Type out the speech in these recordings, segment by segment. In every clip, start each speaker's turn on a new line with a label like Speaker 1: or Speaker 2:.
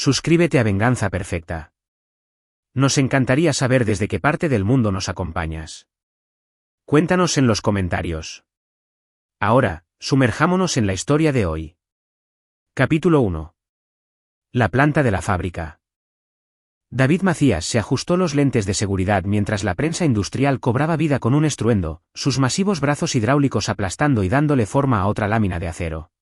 Speaker 1: Suscríbete a Venganza Perfecta. Nos encantaría saber desde qué parte del mundo nos acompañas. Cuéntanos en los comentarios. Ahora, sumerjámonos en la historia de hoy. Capítulo 1. La planta de la fábrica. David Macías se ajustó los lentes de seguridad mientras la prensa industrial cobraba vida con un estruendo, sus masivos brazos hidráulicos aplastando y dándole forma a otra lámina de acero.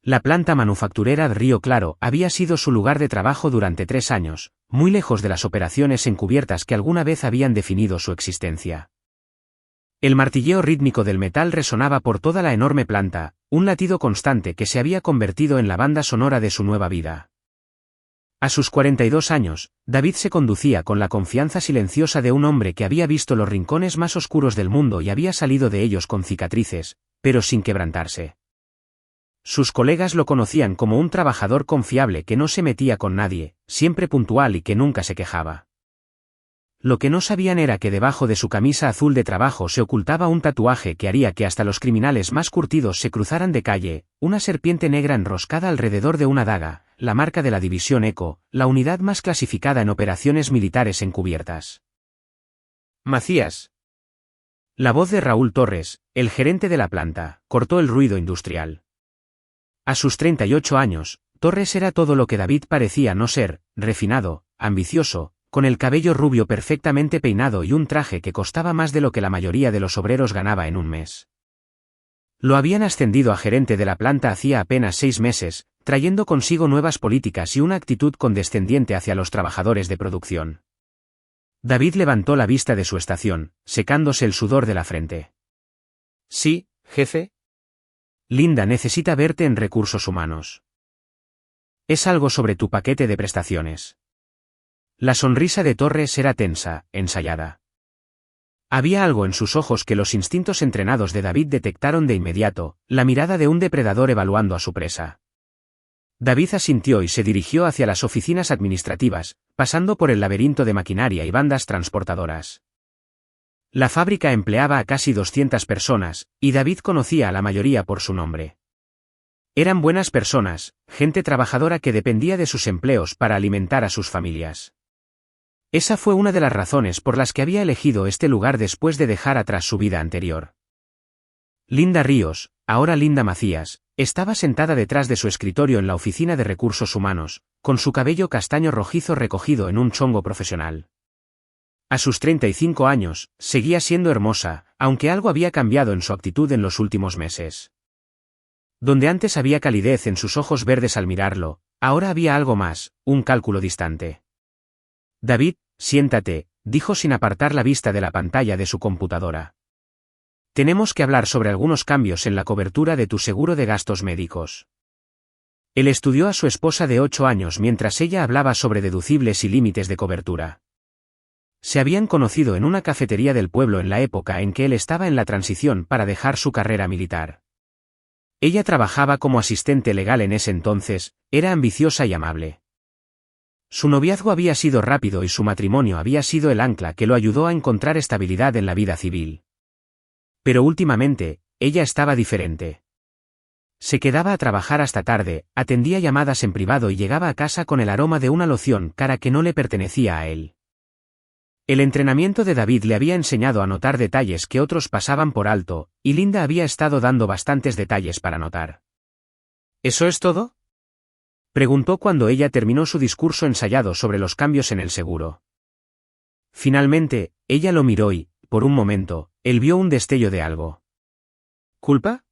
Speaker 1: La planta manufacturera de Río Claro había sido su lugar de trabajo durante 3 años, muy lejos de las operaciones encubiertas que alguna vez habían definido su existencia. El martilleo rítmico del metal resonaba por toda la enorme planta, un latido constante que se había convertido en la banda sonora de su nueva vida. A sus 42 años, David se conducía con la confianza silenciosa de un hombre que había visto los rincones más oscuros del mundo y había salido de ellos con cicatrices, pero sin quebrantarse. Sus colegas lo conocían como un trabajador confiable que no se metía con nadie, siempre puntual y que nunca se quejaba. Lo que no sabían era que debajo de su camisa azul de trabajo se ocultaba un tatuaje que haría que hasta los criminales más curtidos se cruzaran de calle, una serpiente negra enroscada alrededor de una daga, la marca de la División Eco, la unidad más clasificada en operaciones militares encubiertas. Macías. La voz de Raúl Torres, el gerente de la planta, cortó el ruido industrial. A sus 38 años, Torres era todo lo que David parecía no ser: refinado, ambicioso, con el cabello rubio perfectamente peinado y un traje que costaba más de lo que la mayoría de los obreros ganaba en un mes. Lo habían ascendido a gerente de la planta hacía apenas 6 meses, trayendo consigo nuevas políticas y una actitud condescendiente hacia los trabajadores de producción. David levantó la vista de su estación, secándose el sudor de la frente. «Sí, jefe». «Linda necesita verte en recursos humanos. Es algo sobre tu paquete de prestaciones». La sonrisa de Torres era tensa, ensayada. Había algo en sus ojos que los instintos entrenados de David detectaron de inmediato, la mirada de un depredador evaluando a su presa. David asintió y se dirigió hacia las oficinas administrativas, pasando por el laberinto de maquinaria y bandas transportadoras. La fábrica empleaba a casi 200 personas, y David conocía a la mayoría por su nombre. Eran buenas personas, gente trabajadora que dependía de sus empleos para alimentar a sus familias. Esa fue una de las razones por las que había elegido este lugar después de dejar atrás su vida anterior. Linda Ríos, ahora Linda Macías, estaba sentada detrás de su escritorio en la oficina de recursos humanos, con su cabello castaño rojizo recogido en un chongo profesional. A sus 35 años, seguía siendo hermosa, aunque algo había cambiado en su actitud en los últimos meses. Donde antes había calidez en sus ojos verdes al mirarlo, ahora había algo más, un cálculo distante. «David, siéntate», dijo sin apartar la vista de la pantalla de su computadora. «Tenemos que hablar sobre algunos cambios en la cobertura de tu seguro de gastos médicos». Él estudió a su esposa de 8 años mientras ella hablaba sobre deducibles y límites de cobertura. Se habían conocido en una cafetería del pueblo en la época en que él estaba en la transición para dejar su carrera militar. Ella trabajaba como asistente legal en ese entonces, era ambiciosa y amable. Su noviazgo había sido rápido y su matrimonio había sido el ancla que lo ayudó a encontrar estabilidad en la vida civil. Pero últimamente, ella estaba diferente. Se quedaba a trabajar hasta tarde, atendía llamadas en privado y llegaba a casa con el aroma de una loción cara que no le pertenecía a él. El entrenamiento de David le había enseñado a notar detalles que otros pasaban por alto, y Linda había estado dando bastantes detalles para notar. ¿Eso es todo?, preguntó cuando ella terminó su discurso ensayado sobre los cambios en el seguro. Finalmente, ella lo miró y, por un momento, él vio un destello de algo. ¿Culpa?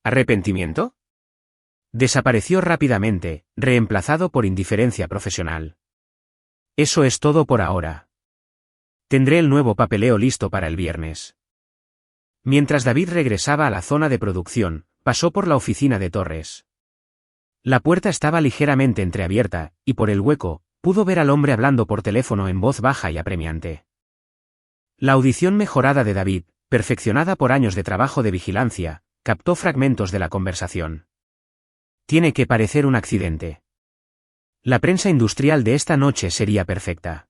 Speaker 1: ¿Arrepentimiento? Desapareció rápidamente, reemplazado por indiferencia profesional. Eso es todo por ahora. Tendré el nuevo papeleo listo para el viernes. Mientras David regresaba a la zona de producción, pasó por la oficina de Torres. La puerta estaba ligeramente entreabierta, y por el hueco, pudo ver al hombre hablando por teléfono en voz baja y apremiante. La audición mejorada de David, perfeccionada por años de trabajo de vigilancia, captó fragmentos de la conversación. Tiene que parecer un accidente. La prensa industrial de esta noche sería perfecta.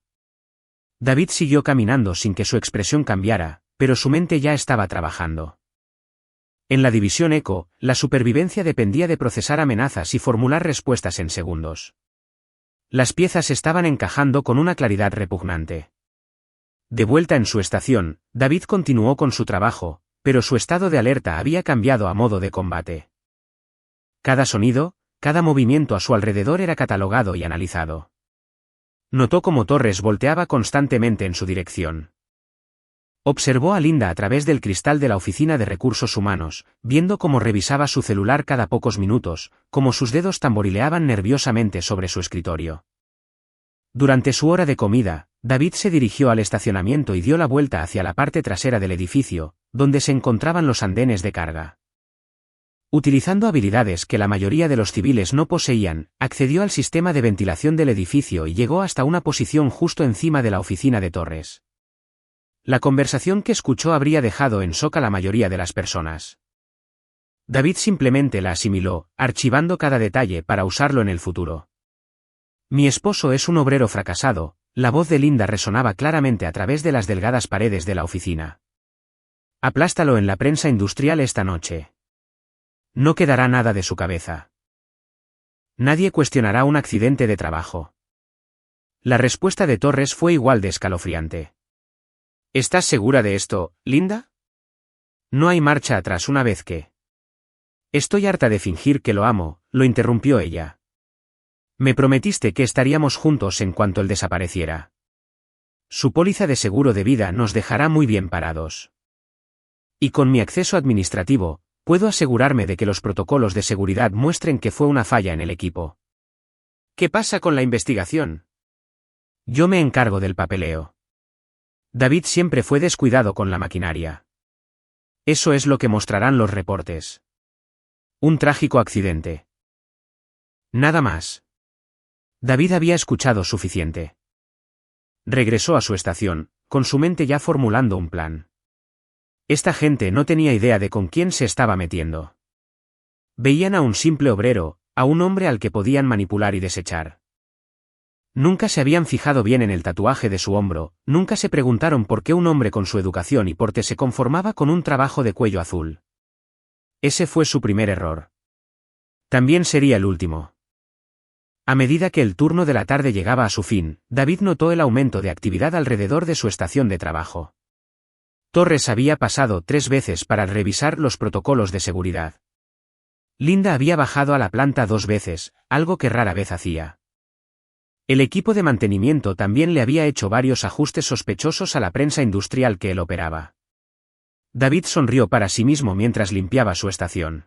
Speaker 1: David siguió caminando sin que su expresión cambiara, pero su mente ya estaba trabajando. En la División Eco, la supervivencia dependía de procesar amenazas y formular respuestas en segundos. Las piezas estaban encajando con una claridad repugnante. De vuelta en su estación, David continuó con su trabajo, pero su estado de alerta había cambiado a modo de combate. Cada sonido, cada movimiento a su alrededor era catalogado y analizado. Notó cómo Torres volteaba constantemente en su dirección. Observó a Linda a través del cristal de la oficina de recursos humanos, viendo cómo revisaba su celular cada pocos minutos, cómo sus dedos tamborileaban nerviosamente sobre su escritorio. Durante su hora de comida, David se dirigió al estacionamiento y dio la vuelta hacia la parte trasera del edificio, donde se encontraban los andenes de carga. Utilizando habilidades que la mayoría de los civiles no poseían, accedió al sistema de ventilación del edificio y llegó hasta una posición justo encima de la oficina de Torres. La conversación que escuchó habría dejado en shock a la mayoría de las personas. David simplemente la asimiló, archivando cada detalle para usarlo en el futuro. Mi esposo es un obrero fracasado, la voz de Linda resonaba claramente a través de las delgadas paredes de la oficina. Aplástalo en la prensa industrial esta noche. No quedará nada de su cabeza. Nadie cuestionará un accidente de trabajo. La respuesta de Torres fue igual de escalofriante. ¿Estás segura de esto, Linda? No hay marcha atrás una vez que... Estoy harta de fingir que lo amo, lo interrumpió ella. Me prometiste que estaríamos juntos en cuanto él desapareciera. Su póliza de seguro de vida nos dejará muy bien parados. Y con mi acceso administrativo, puedo asegurarme de que los protocolos de seguridad muestren que fue una falla en el equipo. ¿Qué pasa con la investigación? Yo me encargo del papeleo. David siempre fue descuidado con la maquinaria. Eso es lo que mostrarán los reportes. Un trágico accidente. Nada más. David había escuchado suficiente. Regresó a su estación, con su mente ya formulando un plan. Esta gente no tenía idea de con quién se estaba metiendo. Veían a un simple obrero, a un hombre al que podían manipular y desechar. Nunca se habían fijado bien en el tatuaje de su hombro, nunca se preguntaron por qué un hombre con su educación y porte se conformaba con un trabajo de cuello azul. Ese fue su primer error. También sería el último. A medida que el turno de la tarde llegaba a su fin, David notó el aumento de actividad alrededor de su estación de trabajo. Torres había pasado 3 veces para revisar los protocolos de seguridad. Linda había bajado a la planta 2 veces, algo que rara vez hacía. El equipo de mantenimiento también le había hecho varios ajustes sospechosos a la prensa industrial que él operaba. David sonrió para sí mismo mientras limpiaba su estación.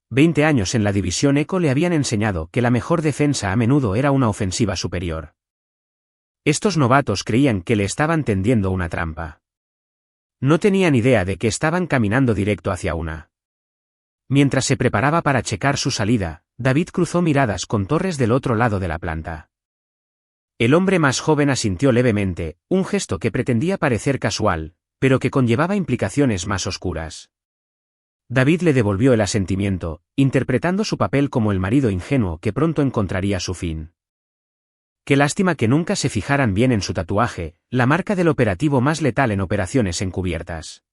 Speaker 1: 20 años en la división Eco le habían enseñado que la mejor defensa a menudo era una ofensiva superior. Estos novatos creían que le estaban tendiendo una trampa. No tenían idea de que estaban caminando directo hacia una. Mientras se preparaba para checar su salida, David cruzó miradas con Torres del otro lado de la planta. El hombre más joven asintió levemente, un gesto que pretendía parecer casual, pero que conllevaba implicaciones más oscuras. David le devolvió el asentimiento, interpretando su papel como el marido ingenuo que pronto encontraría su fin. Qué lástima que nunca se fijaran bien en su tatuaje, la marca del operativo más letal en operaciones encubiertas.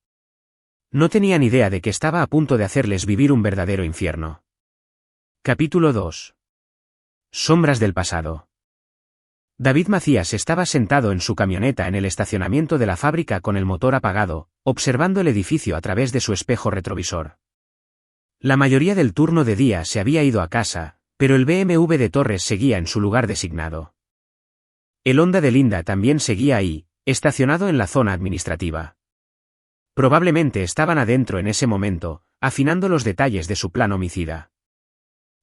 Speaker 1: No tenían idea de que estaba a punto de hacerles vivir un verdadero infierno. Capítulo 2. Sombras del pasado. David Macías estaba sentado en su camioneta en el estacionamiento de la fábrica con el motor apagado, observando el edificio a través de su espejo retrovisor. La mayoría del turno de día se había ido a casa, pero el BMW de Torres seguía en su lugar designado. El Honda de Linda también seguía ahí, estacionado en la zona administrativa. Probablemente estaban adentro en ese momento, afinando los detalles de su plan homicida.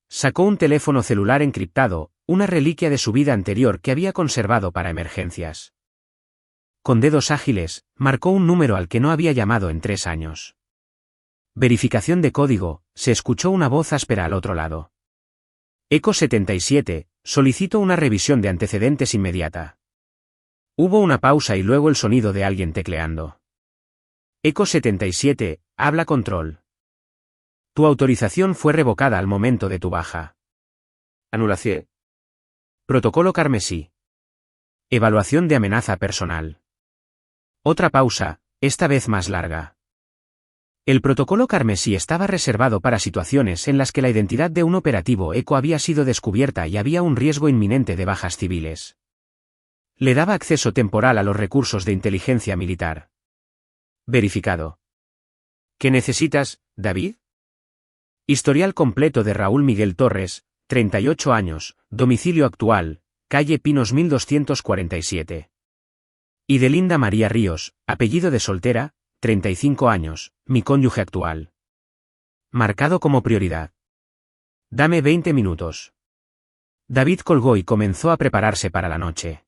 Speaker 1: Sacó un teléfono celular encriptado, una reliquia de su vida anterior que había conservado para emergencias. Con dedos ágiles, marcó un número al que no había llamado en 3 años. Verificación de código, se escuchó una voz áspera al otro lado. Eco 77, solicito una revisión de antecedentes inmediata. Hubo una pausa y luego el sonido de alguien tecleando. Eco 77, habla control. Tu autorización fue revocada al momento de tu baja. Anulación. Protocolo carmesí. Evaluación de amenaza personal. Otra pausa, esta vez más larga. El protocolo carmesí estaba reservado para situaciones en las que la identidad de un operativo ECO había sido descubierta y había un riesgo inminente de bajas civiles. Le daba acceso temporal a los recursos de inteligencia militar. Verificado. ¿Qué necesitas, David? Historial completo de Raúl Miguel Torres, 38 años, domicilio actual, calle Pinos 1247. Y de Linda María Ríos, apellido de soltera, 35 años, mi cónyuge actual. Marcado como prioridad. Dame 20 minutos. David colgó y comenzó a prepararse para la noche.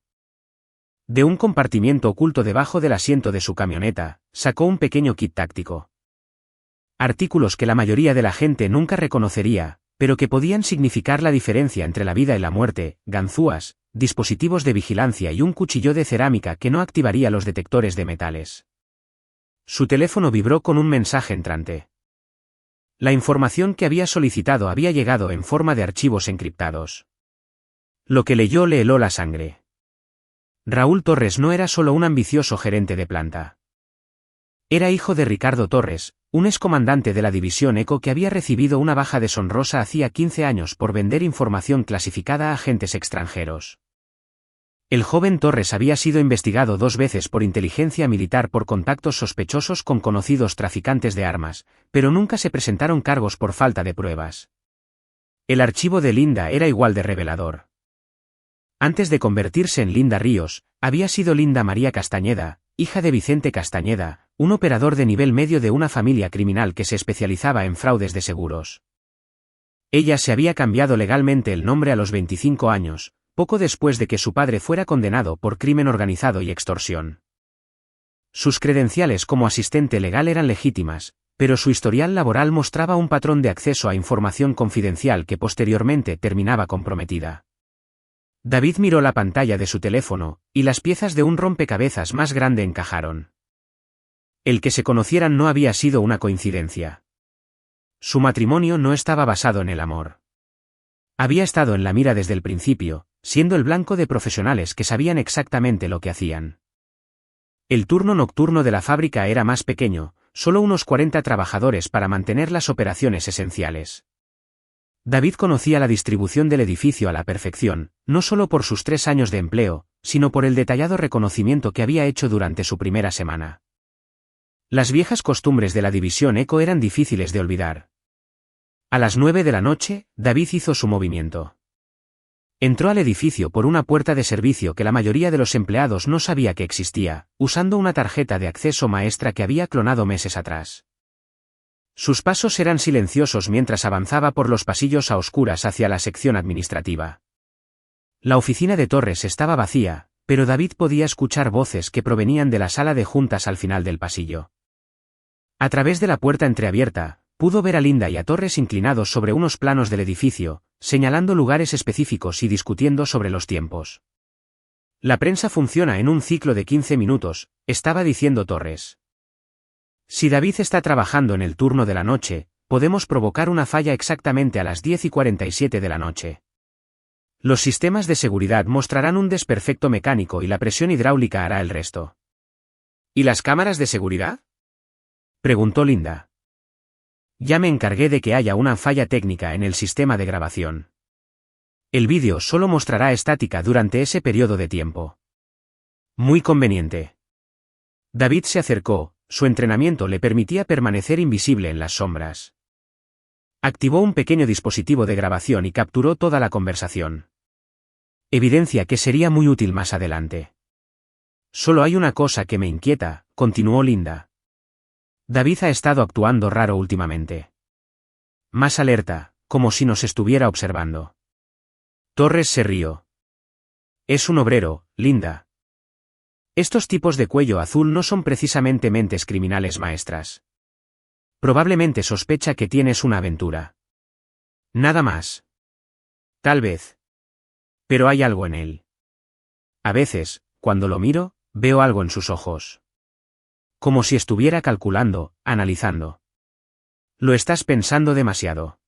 Speaker 1: De un compartimiento oculto debajo del asiento de su camioneta, sacó un pequeño kit táctico. Artículos que la mayoría de la gente nunca reconocería, pero que podían significar la diferencia entre la vida y la muerte: ganzúas, dispositivos de vigilancia y un cuchillo de cerámica que no activaría los detectores de metales. Su teléfono vibró con un mensaje entrante. La información que había solicitado había llegado en forma de archivos encriptados. Lo que leyó le heló la sangre. Raúl Torres no era solo un ambicioso gerente de planta. Era hijo de Ricardo Torres, un excomandante de la división ECO que había recibido una baja deshonrosa hacía 15 años por vender información clasificada a agentes extranjeros. El joven Torres había sido investigado 2 veces por inteligencia militar por contactos sospechosos con conocidos traficantes de armas, pero nunca se presentaron cargos por falta de pruebas. El archivo de Linda era igual de revelador. Antes de convertirse en Linda Ríos, había sido Linda María Castañeda, hija de Vicente Castañeda, un operador de nivel medio de una familia criminal que se especializaba en fraudes de seguros. Ella se había cambiado legalmente el nombre a los 25 años, poco después de que su padre fuera condenado por crimen organizado y extorsión. Sus credenciales como asistente legal eran legítimas, pero su historial laboral mostraba un patrón de acceso a información confidencial que posteriormente terminaba comprometida. David miró la pantalla de su teléfono, y las piezas de un rompecabezas más grande encajaron. El que se conocieran no había sido una coincidencia. Su matrimonio no estaba basado en el amor. Había estado en la mira desde el principio, siendo el blanco de profesionales que sabían exactamente lo que hacían. El turno nocturno de la fábrica era más pequeño, solo unos 40 trabajadores para mantener las operaciones esenciales. David conocía la distribución del edificio a la perfección, no solo por sus 3 años de empleo, sino por el detallado reconocimiento que había hecho durante su primera semana. Las viejas costumbres de la división ECO eran difíciles de olvidar. A las 9 de la noche, David hizo su movimiento. Entró al edificio por una puerta de servicio que la mayoría de los empleados no sabía que existía, usando una tarjeta de acceso maestra que había clonado meses atrás. Sus pasos eran silenciosos mientras avanzaba por los pasillos a oscuras hacia la sección administrativa. La oficina de Torres estaba vacía, pero David podía escuchar voces que provenían de la sala de juntas al final del pasillo. A través de la puerta entreabierta, pudo ver a Linda y a Torres inclinados sobre unos planos del edificio, señalando lugares específicos y discutiendo sobre los tiempos. La prensa funciona en un ciclo de 15 minutos, estaba diciendo Torres. Si David está trabajando en el turno de la noche, podemos provocar una falla exactamente a las 10:47 de la noche. Los sistemas de seguridad mostrarán un desperfecto mecánico y la presión hidráulica hará el resto. ¿Y las cámaras de seguridad?, preguntó Linda. Ya me encargué de que haya una falla técnica en el sistema de grabación. El vídeo solo mostrará estática durante ese periodo de tiempo. Muy conveniente. David se acercó, su entrenamiento le permitía permanecer invisible en las sombras. Activó un pequeño dispositivo de grabación y capturó toda la conversación. Evidencia que sería muy útil más adelante. Solo hay una cosa que me inquieta, continuó Linda. David ha estado actuando raro últimamente. Más alerta, como si nos estuviera observando. Torres se rió. Es un obrero, Linda. Estos tipos de cuello azul no son precisamente mentes criminales maestras. Probablemente sospecha que tienes una aventura. Nada más. Tal vez. Pero hay algo en él. A veces, cuando lo miro, veo algo en sus ojos. Como si estuviera calculando, analizando. Lo estás pensando demasiado.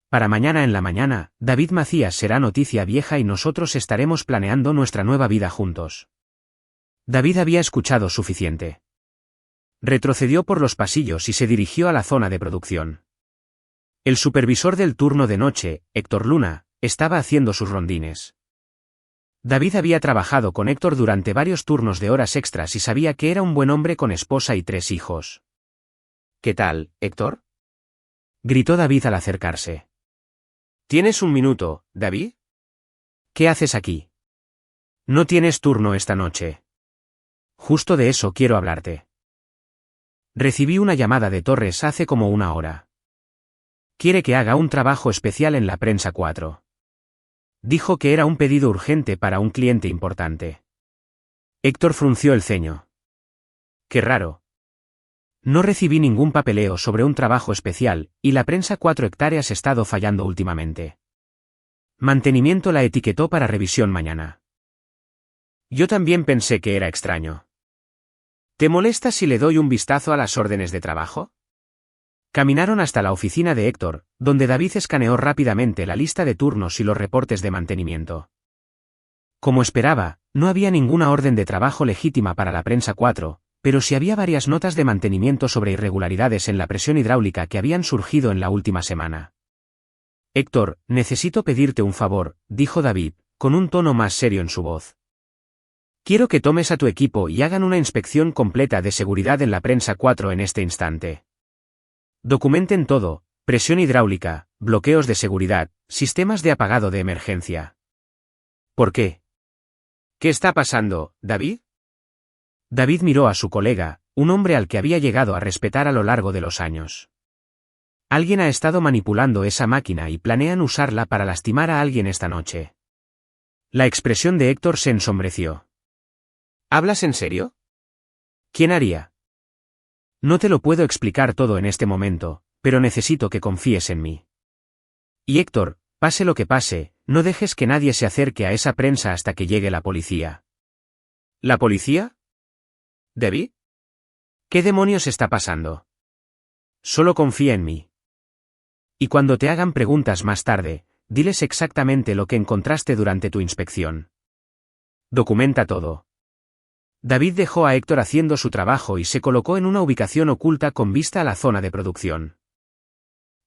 Speaker 1: Para mañana en la mañana, David Macías será noticia vieja y nosotros estaremos planeando nuestra nueva vida juntos. David había escuchado suficiente. Retrocedió por los pasillos y se dirigió a la zona de producción. El supervisor del turno de noche, Héctor Luna, estaba haciendo sus rondines. David había trabajado con Héctor durante varios turnos de horas extras y sabía que era un buen hombre con esposa y 3 hijos. «¿Qué tal, Héctor?», gritó David al acercarse. «¿Tienes un minuto, David? ¿Qué haces aquí? No tienes turno esta noche. Justo de eso quiero hablarte. Recibí una llamada de Torres hace como una hora. Quiere que haga un trabajo especial en la prensa 4. Dijo que era un pedido urgente para un cliente importante». Héctor frunció el ceño. «Qué raro. No recibí ningún papeleo sobre un trabajo especial, y la prensa 4 hectáreas ha estado fallando últimamente. Mantenimiento la etiquetó para revisión mañana». «Yo también pensé que era extraño. ¿Te molesta si le doy un vistazo a las órdenes de trabajo?». Caminaron hasta la oficina de Héctor, donde David escaneó rápidamente la lista de turnos y los reportes de mantenimiento. Como esperaba, no había ninguna orden de trabajo legítima para la prensa 4, pero sí había varias notas de mantenimiento sobre irregularidades en la presión hidráulica que habían surgido en la última semana. «Héctor, necesito pedirte un favor», dijo David, con un tono más serio en su voz. «Quiero que tomes a tu equipo y hagan una inspección completa de seguridad en la prensa 4 en este instante. Documenten todo: presión hidráulica, bloqueos de seguridad, sistemas de apagado de emergencia». «¿Por qué? ¿Qué está pasando, David?». David miró a su colega, un hombre al que había llegado a respetar a lo largo de los años. «Alguien ha estado manipulando esa máquina y planean usarla para lastimar a alguien esta noche». La expresión de Héctor se ensombreció. «¿Hablas en serio? ¿Quién haría?». «No te lo puedo explicar todo en este momento, pero necesito que confíes en mí. Y Héctor, pase lo que pase, no dejes que nadie se acerque a esa prensa hasta que llegue la policía». «¿La policía? ¿David? ¿Qué demonios está pasando?». «Solo confía en mí. Y cuando te hagan preguntas más tarde, diles exactamente lo que encontraste durante tu inspección. Documenta todo». David dejó a Héctor haciendo su trabajo y se colocó en una ubicación oculta con vista a la zona de producción.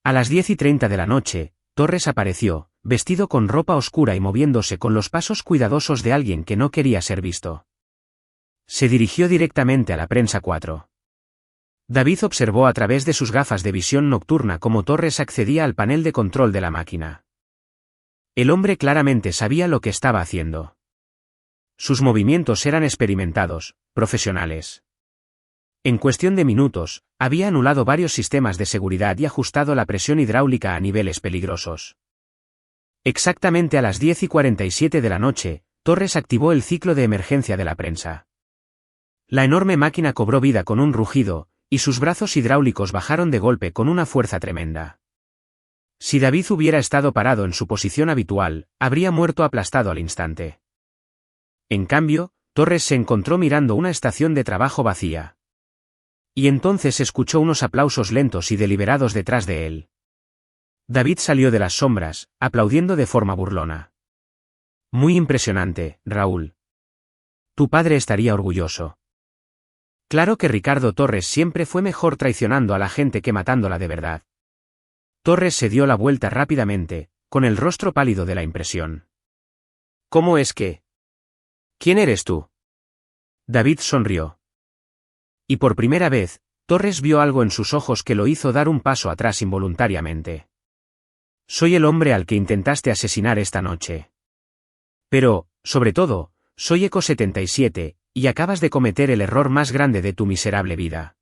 Speaker 1: A las 10:30 de la noche, Torres apareció, vestido con ropa oscura y moviéndose con los pasos cuidadosos de alguien que no quería ser visto. Se dirigió directamente a la prensa 4. David observó a través de sus gafas de visión nocturna cómo Torres accedía al panel de control de la máquina. El hombre claramente sabía lo que estaba haciendo. Sus movimientos eran experimentados, profesionales. En cuestión de minutos, había anulado varios sistemas de seguridad y ajustado la presión hidráulica a niveles peligrosos. Exactamente a las 10:47 de la noche, Torres activó el ciclo de emergencia de la prensa. La enorme máquina cobró vida con un rugido, y sus brazos hidráulicos bajaron de golpe con una fuerza tremenda. Si David hubiera estado parado en su posición habitual, habría muerto aplastado al instante. En cambio, Torres se encontró mirando una estación de trabajo vacía. Y entonces escuchó unos aplausos lentos y deliberados detrás de él. David salió de las sombras, aplaudiendo de forma burlona. «Muy impresionante, Raúl. Tu padre estaría orgulloso». Claro que Ricardo Torres siempre fue mejor traicionando a la gente que matándola de verdad. Torres se dio la vuelta rápidamente, con el rostro pálido de la impresión. «¿Cómo es que? ¿Quién eres tú?». David sonrió. Y por primera vez, Torres vio algo en sus ojos que lo hizo dar un paso atrás involuntariamente. «Soy el hombre al que intentaste asesinar esta noche. Pero, sobre todo, soy Eco 77, y acabas de cometer el error más grande de tu miserable vida».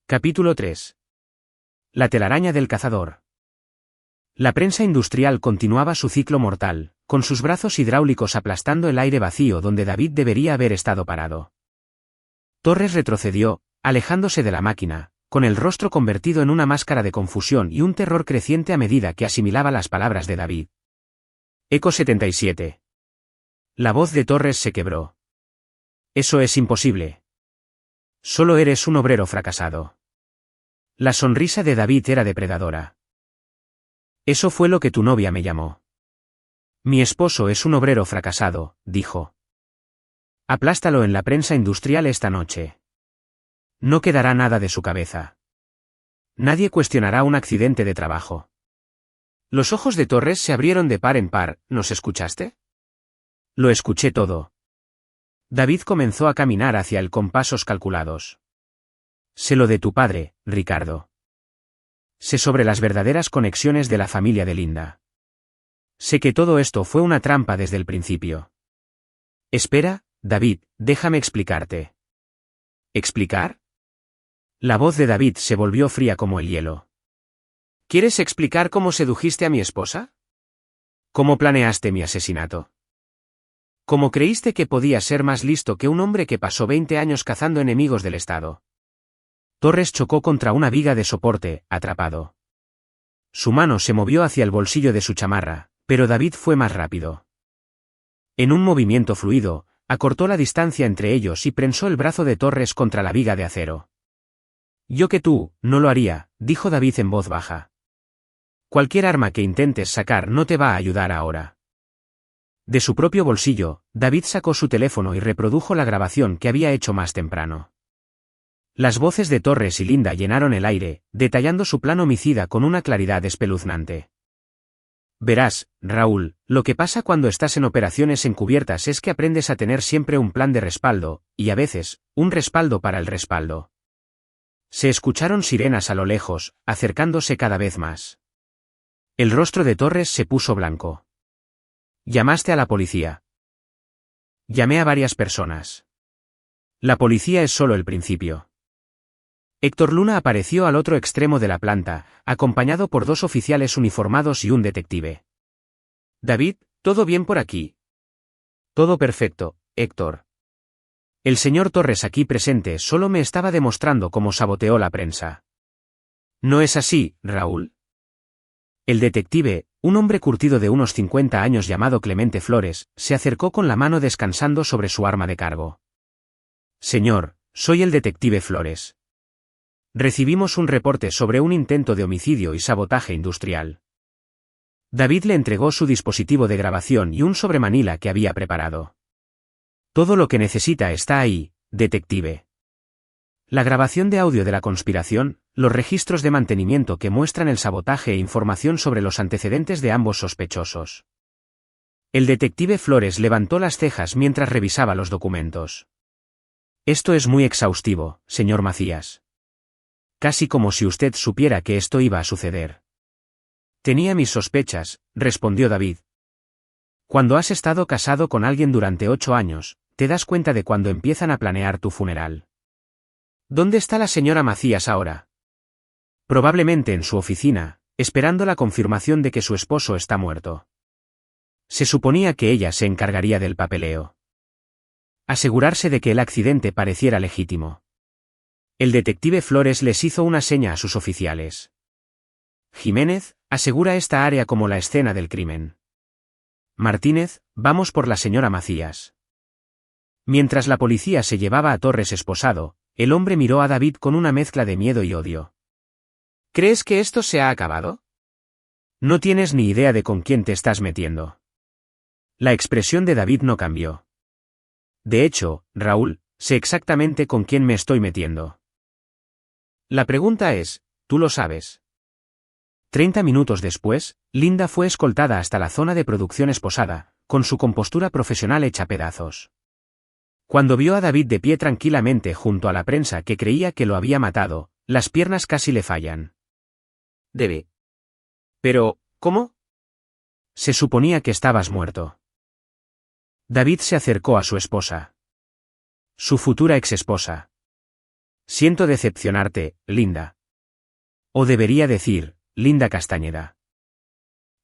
Speaker 1: Capítulo 3. La telaraña del cazador. La prensa industrial continuaba su ciclo mortal, con sus brazos hidráulicos aplastando el aire vacío donde David debería haber estado parado. Torres retrocedió, alejándose de la máquina, con el rostro convertido en una máscara de confusión y un terror creciente a medida que asimilaba las palabras de David. Eco 77. La voz de Torres se quebró. «Eso es imposible. Solo eres un obrero fracasado». La sonrisa de David era depredadora. «Eso fue lo que tu novia me llamó. Mi esposo es un obrero fracasado», dijo. «Aplástalo en la prensa industrial esta noche». No quedará nada de su cabeza. Nadie cuestionará un accidente de trabajo. Los ojos de Torres se abrieron de par en par. ¿Nos escuchaste? Lo escuché todo. David comenzó a caminar hacia él con pasos calculados. Sé lo de tu padre, Ricardo. Sé sobre las verdaderas conexiones de la familia de Linda. Sé que todo esto fue una trampa desde el principio. Espera, David, déjame explicarte. ¿Explicar? La voz de David se volvió fría como el hielo. ¿Quieres explicar cómo sedujiste a mi esposa? ¿Cómo planeaste mi asesinato? ¿Cómo creíste que podía ser más listo que un hombre que pasó 20 años cazando enemigos del Estado? Torres chocó contra una viga de soporte, atrapado. Su mano se movió hacia el bolsillo de su chamarra, pero David fue más rápido. En un movimiento fluido, acortó la distancia entre ellos y prensó el brazo de Torres contra la viga de acero. Yo que tú, no lo haría, dijo David en voz baja. Cualquier arma que intentes sacar no te va a ayudar ahora. De su propio bolsillo, David sacó su teléfono y reprodujo la grabación que había hecho más temprano. Las voces de Torres y Linda llenaron el aire, detallando su plan homicida con una claridad espeluznante. Verás, Raúl, lo que pasa cuando estás en operaciones encubiertas es que aprendes a tener siempre un plan de respaldo, y a veces, un respaldo para el respaldo. Se escucharon sirenas a lo lejos, acercándose cada vez más. El rostro de Torres se puso blanco. ¿Llamaste a la policía? Llamé a varias personas. La policía es solo el principio. Héctor Luna apareció al otro extremo de la planta, acompañado por 2 oficiales uniformados y un detective. David, ¿todo bien por aquí? Todo perfecto, Héctor. El señor Torres aquí presente solo me estaba demostrando cómo saboteó la prensa. ¿No es así, Raúl? El detective, un hombre curtido de unos 50 años llamado Clemente Flores, se acercó con la mano descansando sobre su arma de cargo. Señor, soy el detective Flores. Recibimos un reporte sobre un intento de homicidio y sabotaje industrial. David le entregó su dispositivo de grabación y un sobremanila que había preparado. Todo lo que necesita está ahí, detective. La grabación de audio de la conspiración, los registros de mantenimiento que muestran el sabotaje e información sobre los antecedentes de ambos sospechosos. El detective Flores levantó las cejas mientras revisaba los documentos. Esto es muy exhaustivo, señor Macías. Casi como si usted supiera que esto iba a suceder. Tenía mis sospechas, respondió David. Cuando has estado casado con alguien durante 8 años, te das cuenta de cuando empiezan a planear tu funeral. ¿Dónde está la señora Macías ahora? Probablemente en su oficina, esperando la confirmación de que su esposo está muerto. Se suponía que ella se encargaría del papeleo. Asegurarse de que el accidente pareciera legítimo. El detective Flores les hizo una seña a sus oficiales. Jiménez, asegura esta área como la escena del crimen. Martínez, vamos por la señora Macías. Mientras la policía se llevaba a Torres esposado, el hombre miró a David con una mezcla de miedo y odio. ¿Crees que esto se ha acabado? No tienes ni idea de con quién te estás metiendo. La expresión de David no cambió. De hecho, Raúl, sé exactamente con quién me estoy metiendo. La pregunta es, ¿tú lo sabes? 30 minutos después, Linda fue escoltada hasta la zona de producción esposada, con su compostura profesional hecha pedazos. Cuando vio a David de pie tranquilamente junto a la prensa que creía que lo había matado, las piernas casi le fallan. Debe. Pero, ¿cómo? Se suponía que estabas muerto. David se acercó a su esposa. Su futura exesposa. Siento decepcionarte, Linda. O debería decir, Linda Castañeda.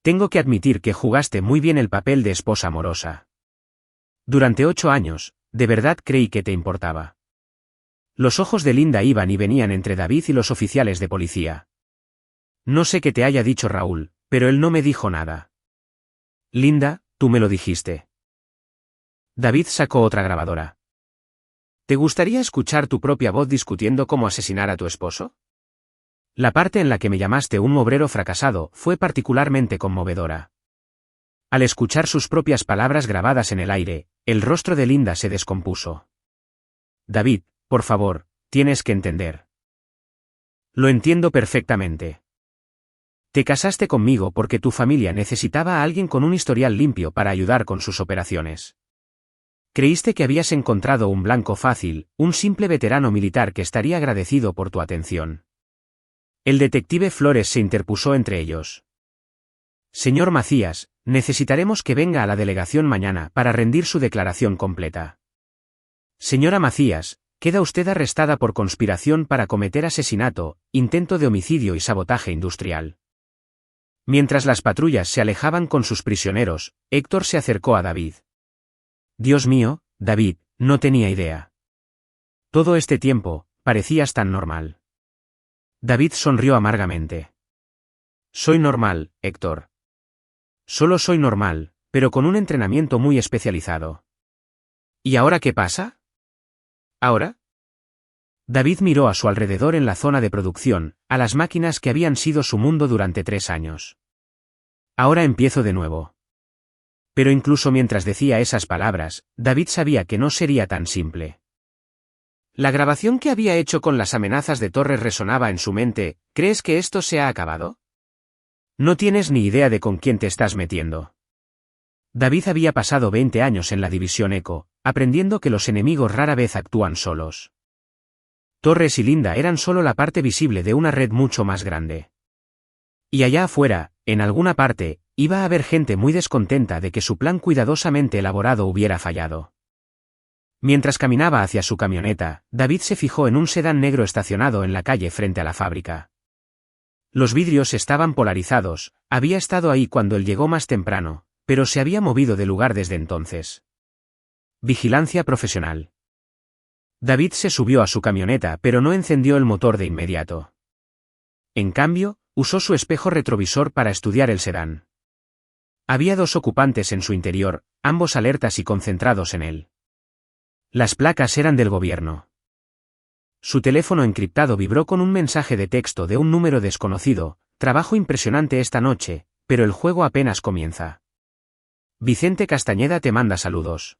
Speaker 1: Tengo que admitir que jugaste muy bien el papel de esposa amorosa. Durante 8 años, de verdad creí que te importaba. Los ojos de Linda iban y venían entre David y los oficiales de policía. No sé qué te haya dicho Raúl, pero él no me dijo nada. Linda, tú me lo dijiste. David sacó otra grabadora. ¿Te gustaría escuchar tu propia voz discutiendo cómo asesinar a tu esposo? La parte en la que me llamaste un obrero fracasado fue particularmente conmovedora. Al escuchar sus propias palabras grabadas en el aire, el rostro de Linda se descompuso. David, por favor, tienes que entender. Lo entiendo perfectamente. Te casaste conmigo porque tu familia necesitaba a alguien con un historial limpio para ayudar con sus operaciones. Creíste que habías encontrado un blanco fácil, un simple veterano militar que estaría agradecido por tu atención. El detective Flores se interpuso entre ellos. Señor Macías, necesitaremos que venga a la delegación mañana para rendir su declaración completa. Señora Macías, queda usted arrestada por conspiración para cometer asesinato, intento de homicidio y sabotaje industrial. Mientras las patrullas se alejaban con sus prisioneros, Héctor se acercó a David. Dios mío, David, no tenía idea. Todo este tiempo, parecías tan normal. David sonrió amargamente. Soy normal, Héctor. Solo soy normal, pero con un entrenamiento muy especializado. ¿Y ahora qué pasa? ¿Ahora? David miró a su alrededor en la zona de producción, a las máquinas que habían sido su mundo durante 3 años. Ahora empiezo de nuevo. Pero incluso mientras decía esas palabras, David sabía que no sería tan simple. La grabación que había hecho con las amenazas de Torres resonaba en su mente. ¿Crees que esto se ha acabado? No tienes ni idea de con quién te estás metiendo. David había pasado 20 años en la división Eco, aprendiendo que los enemigos rara vez actúan solos. Torres y Linda eran solo la parte visible de una red mucho más grande. Y allá afuera, en alguna parte, iba a haber gente muy descontenta de que su plan cuidadosamente elaborado hubiera fallado. Mientras caminaba hacia su camioneta, David se fijó en un sedán negro estacionado en la calle frente a la fábrica. Los vidrios estaban polarizados, había estado ahí cuando él llegó más temprano, pero se había movido de lugar desde entonces. Vigilancia profesional. David se subió a su camioneta pero no encendió el motor de inmediato. En cambio, usó su espejo retrovisor para estudiar el sedán. Había 2 ocupantes en su interior, ambos alertas y concentrados en él. Las placas eran del gobierno. Su teléfono encriptado vibró con un mensaje de texto de un número desconocido. Trabajo impresionante esta noche, pero el juego apenas comienza. Vicente Castañeda te manda saludos.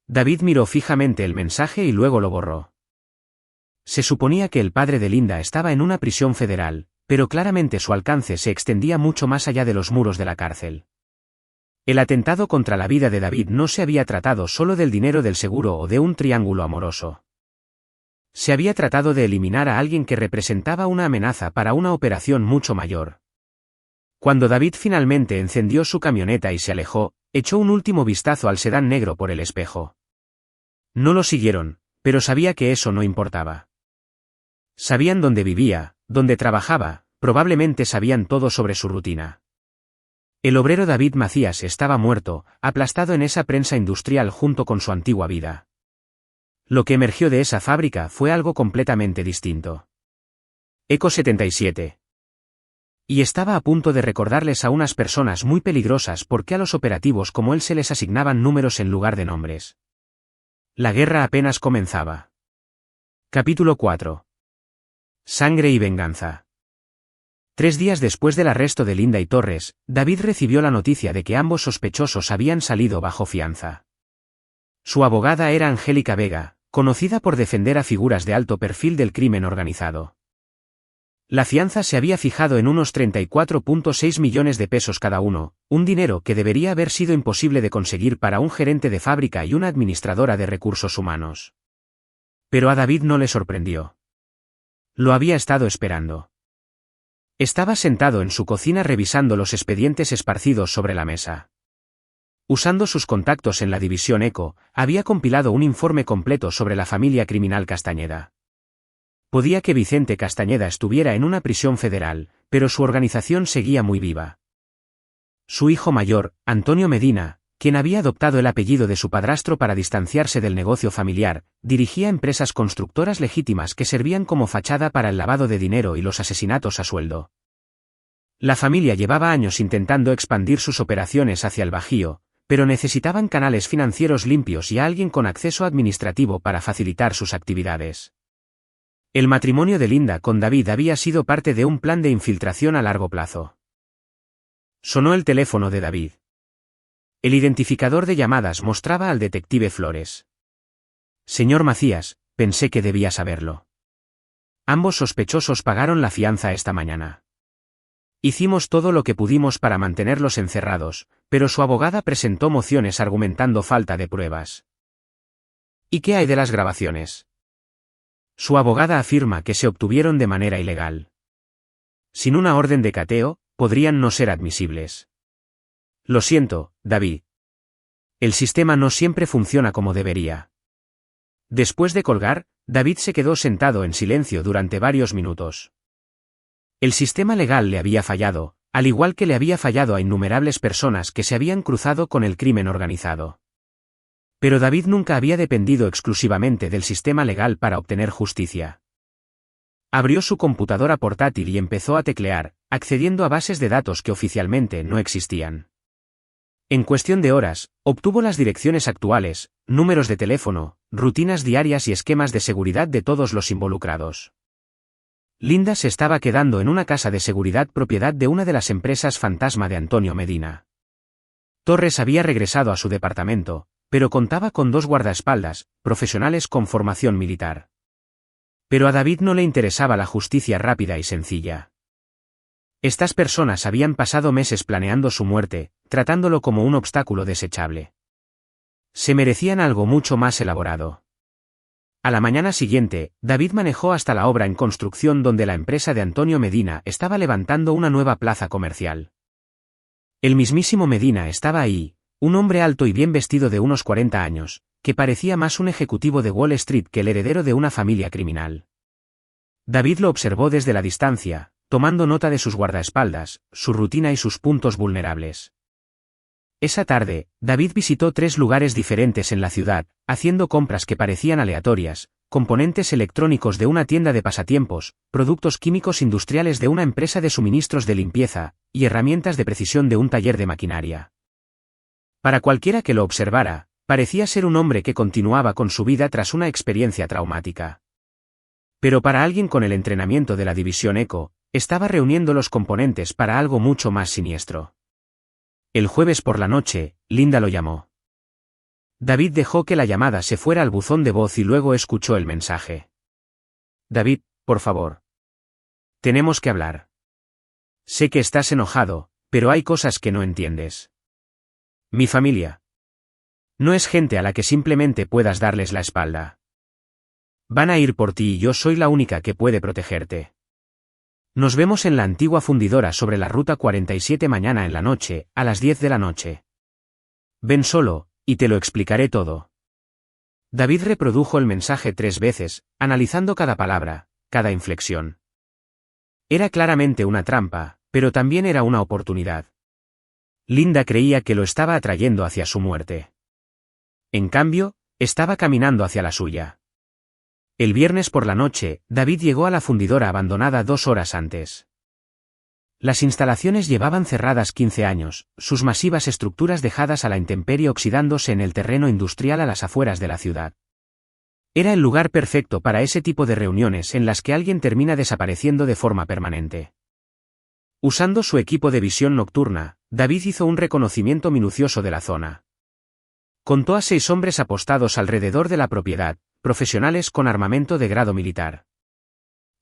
Speaker 1: David miró fijamente el mensaje y luego lo borró. Se suponía que el padre de Linda estaba en una prisión federal, pero claramente su alcance se extendía mucho más allá de los muros de la cárcel. El atentado contra la vida de David no se había tratado solo del dinero del seguro o de un triángulo amoroso. Se había tratado de eliminar a alguien que representaba una amenaza para una operación mucho mayor. Cuando David finalmente encendió su camioneta y se alejó, echó un último vistazo al sedán negro por el espejo. No lo siguieron, pero sabía que eso no importaba. Sabían dónde vivía, dónde trabajaba, probablemente sabían todo sobre su rutina. El obrero David Macías estaba muerto, aplastado en esa prensa industrial junto con su antigua vida. Lo que emergió de esa fábrica fue algo completamente distinto. Eco 77. Y estaba a punto de recordarles a unas personas muy peligrosas por qué a los operativos como él se les asignaban números en lugar de nombres. La guerra apenas comenzaba. Capítulo 4. Sangre y venganza. 3 días después del arresto de Linda y Torres, David recibió la noticia de que ambos sospechosos habían salido bajo fianza. Su abogada era Angélica Vega, conocida por defender a figuras de alto perfil del crimen organizado. La fianza se había fijado en unos 34,6 millones de pesos cada uno, un dinero que debería haber sido imposible de conseguir para un gerente de fábrica y una administradora de recursos humanos. Pero a David no le sorprendió. Lo había estado esperando. Estaba sentado en su cocina revisando los expedientes esparcidos sobre la mesa. Usando sus contactos en la división Eco, había compilado un informe completo sobre la familia criminal Castañeda. Podía que Vicente Castañeda estuviera en una prisión federal, pero su organización seguía muy viva. Su hijo mayor, Antonio Medina, quien había adoptado el apellido de su padrastro para distanciarse del negocio familiar, dirigía empresas constructoras legítimas que servían como fachada para el lavado de dinero y los asesinatos a sueldo. La familia llevaba años intentando expandir sus operaciones hacia el Bajío, pero necesitaban canales financieros limpios y a alguien con acceso administrativo para facilitar sus actividades. El matrimonio de Linda con David había sido parte de un plan de infiltración a largo plazo. Sonó el teléfono de David. El identificador de llamadas mostraba al detective Flores. Señor Macías, pensé que debía saberlo. Ambos sospechosos pagaron la fianza esta mañana. Hicimos todo lo que pudimos para mantenerlos encerrados, pero su abogada presentó mociones argumentando falta de pruebas. ¿Y qué hay de las grabaciones? Su abogada afirma que se obtuvieron de manera ilegal. Sin una orden de cateo, podrían no ser admisibles. Lo siento, David. El sistema no siempre funciona como debería. Después de colgar, David se quedó sentado en silencio durante varios minutos. El sistema legal le había fallado, al igual que le había fallado a innumerables personas que se habían cruzado con el crimen organizado. Pero David nunca había dependido exclusivamente del sistema legal para obtener justicia. Abrió su computadora portátil y empezó a teclear, accediendo a bases de datos que oficialmente no existían. En cuestión de horas, obtuvo las direcciones actuales, números de teléfono, rutinas diarias y esquemas de seguridad de todos los involucrados. Linda se estaba quedando en una casa de seguridad propiedad de una de las empresas fantasma de Antonio Medina. Torres había regresado a su departamento, pero contaba con 2 guardaespaldas, profesionales con formación militar. Pero a David no le interesaba la justicia rápida y sencilla. Estas personas habían pasado meses planeando su muerte, tratándolo como un obstáculo desechable. Se merecían algo mucho más elaborado. A la mañana siguiente, David manejó hasta la obra en construcción donde la empresa de Antonio Medina estaba levantando una nueva plaza comercial. El mismísimo Medina estaba ahí, un hombre alto y bien vestido de unos 40 años, que parecía más un ejecutivo de Wall Street que el heredero de una familia criminal. David lo observó desde la distancia, tomando nota de sus guardaespaldas, su rutina y sus puntos vulnerables. Esa tarde, David visitó 3 lugares diferentes en la ciudad, haciendo compras que parecían aleatorias, componentes electrónicos de una tienda de pasatiempos, productos químicos industriales de una empresa de suministros de limpieza, y herramientas de precisión de un taller de maquinaria. Para cualquiera que lo observara, parecía ser un hombre que continuaba con su vida tras una experiencia traumática. Pero para alguien con el entrenamiento de la División Eco, estaba reuniendo los componentes para algo mucho más siniestro. El jueves por la noche, Linda lo llamó. David dejó que la llamada se fuera al buzón de voz y luego escuchó el mensaje. David, por favor. Tenemos que hablar. Sé que estás enojado, pero hay cosas que no entiendes. Mi familia. No es gente a la que simplemente puedas darles la espalda. Van a ir por ti y yo soy la única que puede protegerte. Nos vemos en la antigua fundidora sobre la ruta 47 mañana en la noche, a las 10 de la noche. Ven solo, y te lo explicaré todo. David reprodujo el mensaje 3 veces, analizando cada palabra, cada inflexión. Era claramente una trampa, pero también era una oportunidad. Linda creía que lo estaba atrayendo hacia su muerte. En cambio, estaba caminando hacia la suya. El viernes por la noche, David llegó a la fundidora abandonada 2 horas antes. Las instalaciones llevaban cerradas 15 años, sus masivas estructuras dejadas a la intemperie oxidándose en el terreno industrial a las afueras de la ciudad. Era el lugar perfecto para ese tipo de reuniones en las que alguien termina desapareciendo de forma permanente. Usando su equipo de visión nocturna, David hizo un reconocimiento minucioso de la zona. Contó a 6 hombres apostados alrededor de la propiedad, profesionales con armamento de grado militar.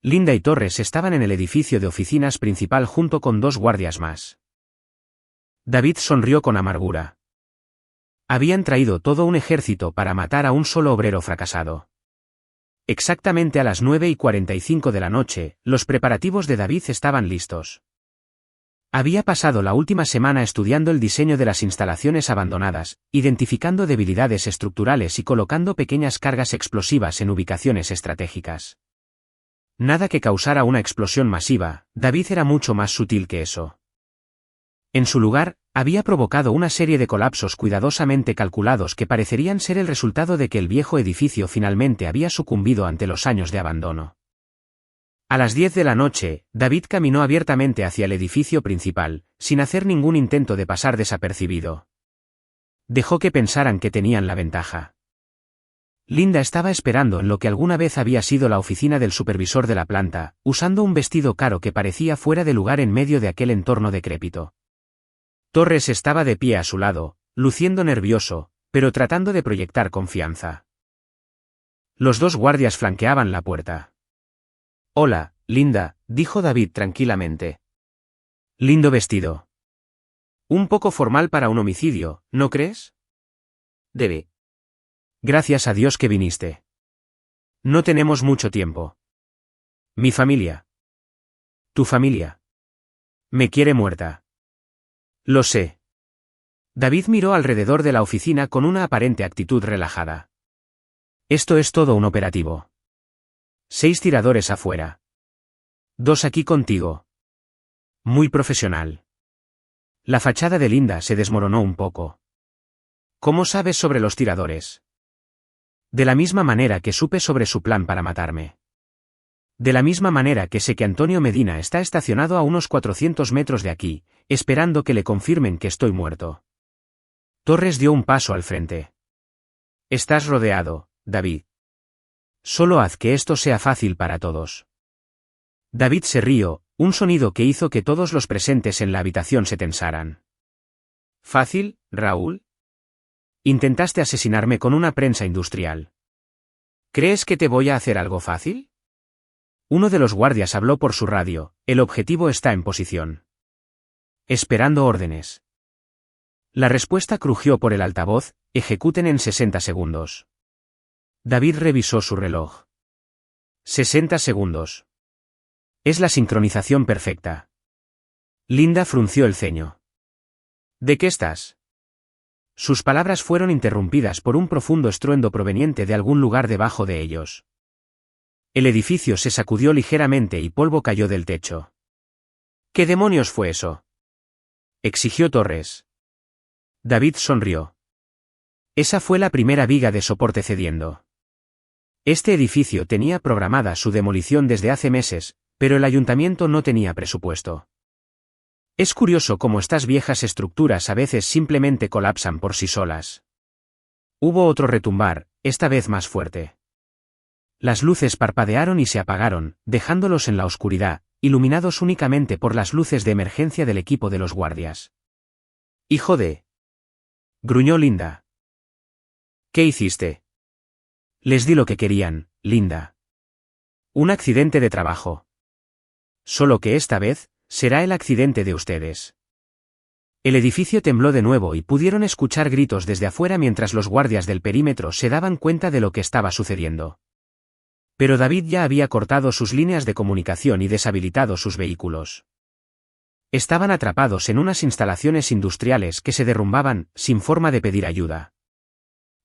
Speaker 1: Linda y Torres estaban en el edificio de oficinas principal junto con 2 guardias más. David sonrió con amargura. Habían traído todo un ejército para matar a un solo obrero fracasado. Exactamente a las 9:45 de la noche, los preparativos de David estaban listos. Había pasado la última semana estudiando el diseño de las instalaciones abandonadas, identificando debilidades estructurales y colocando pequeñas cargas explosivas en ubicaciones estratégicas. Nada que causara una explosión masiva, David era mucho más sutil que eso. En su lugar, había provocado una serie de colapsos cuidadosamente calculados que parecerían ser el resultado de que el viejo edificio finalmente había sucumbido ante los años de abandono. A las 10 de la noche, David caminó abiertamente hacia el edificio principal, sin hacer ningún intento de pasar desapercibido. Dejó que pensaran que tenían la ventaja. Linda estaba esperando en lo que alguna vez había sido la oficina del supervisor de la planta, usando un vestido caro que parecía fuera de lugar en medio de aquel entorno decrépito. Torres estaba de pie a su lado, luciendo nervioso, pero tratando de proyectar confianza. Los dos guardias flanqueaban la puerta. Hola, Linda, dijo David tranquilamente. Lindo vestido. Un poco formal para un homicidio, ¿no crees? Debe. Gracias a Dios que viniste. No tenemos mucho tiempo. Mi familia. Tu familia. Me quiere muerta. Lo sé. David miró alrededor de la oficina con una aparente actitud relajada. Esto es todo un operativo. 6 tiradores afuera. 2 aquí contigo. Muy profesional. La fachada de Linda se desmoronó un poco. ¿Cómo sabes sobre los tiradores? De la misma manera que supe sobre su plan para matarme. De la misma manera que sé que Antonio Medina está estacionado a unos 400 metros de aquí, esperando que le confirmen que estoy muerto. Torres dio un paso al frente. Estás rodeado, David. Solo haz que esto sea fácil para todos. David se rió, un sonido que hizo que todos los presentes en la habitación se tensaran. ¿Fácil, Raúl? Intentaste asesinarme con una prensa industrial. ¿Crees que te voy a hacer algo fácil? Uno de los guardias habló por su radio, el objetivo está en posición. Esperando órdenes. La respuesta crujió por el altavoz, ejecuten en 60 segundos. David revisó su reloj. 60 segundos. Es la sincronización perfecta. Linda frunció el ceño. ¿De qué estás? Sus palabras fueron interrumpidas por un profundo estruendo proveniente de algún lugar debajo de ellos. El edificio se sacudió ligeramente y polvo cayó del techo. ¿Qué demonios fue eso? Exigió Torres. David sonrió. Esa fue la primera viga de soporte cediendo. Este edificio tenía programada su demolición desde hace meses, pero el ayuntamiento no tenía presupuesto. Es curioso cómo estas viejas estructuras a veces simplemente colapsan por sí solas. Hubo otro retumbar, esta vez más fuerte. Las luces parpadearon y se apagaron, dejándolos en la oscuridad, iluminados únicamente por las luces de emergencia del equipo de los guardias. ¡Hijo de! Gruñó Linda. ¿Qué hiciste? Les di lo que querían, Linda. Un accidente de trabajo. Solo que esta vez, será el accidente de ustedes. El edificio tembló de nuevo y pudieron escuchar gritos desde afuera mientras los guardias del perímetro se daban cuenta de lo que estaba sucediendo. Pero David ya había cortado sus líneas de comunicación y deshabilitado sus vehículos. Estaban atrapados en unas instalaciones industriales que se derrumbaban, sin forma de pedir ayuda.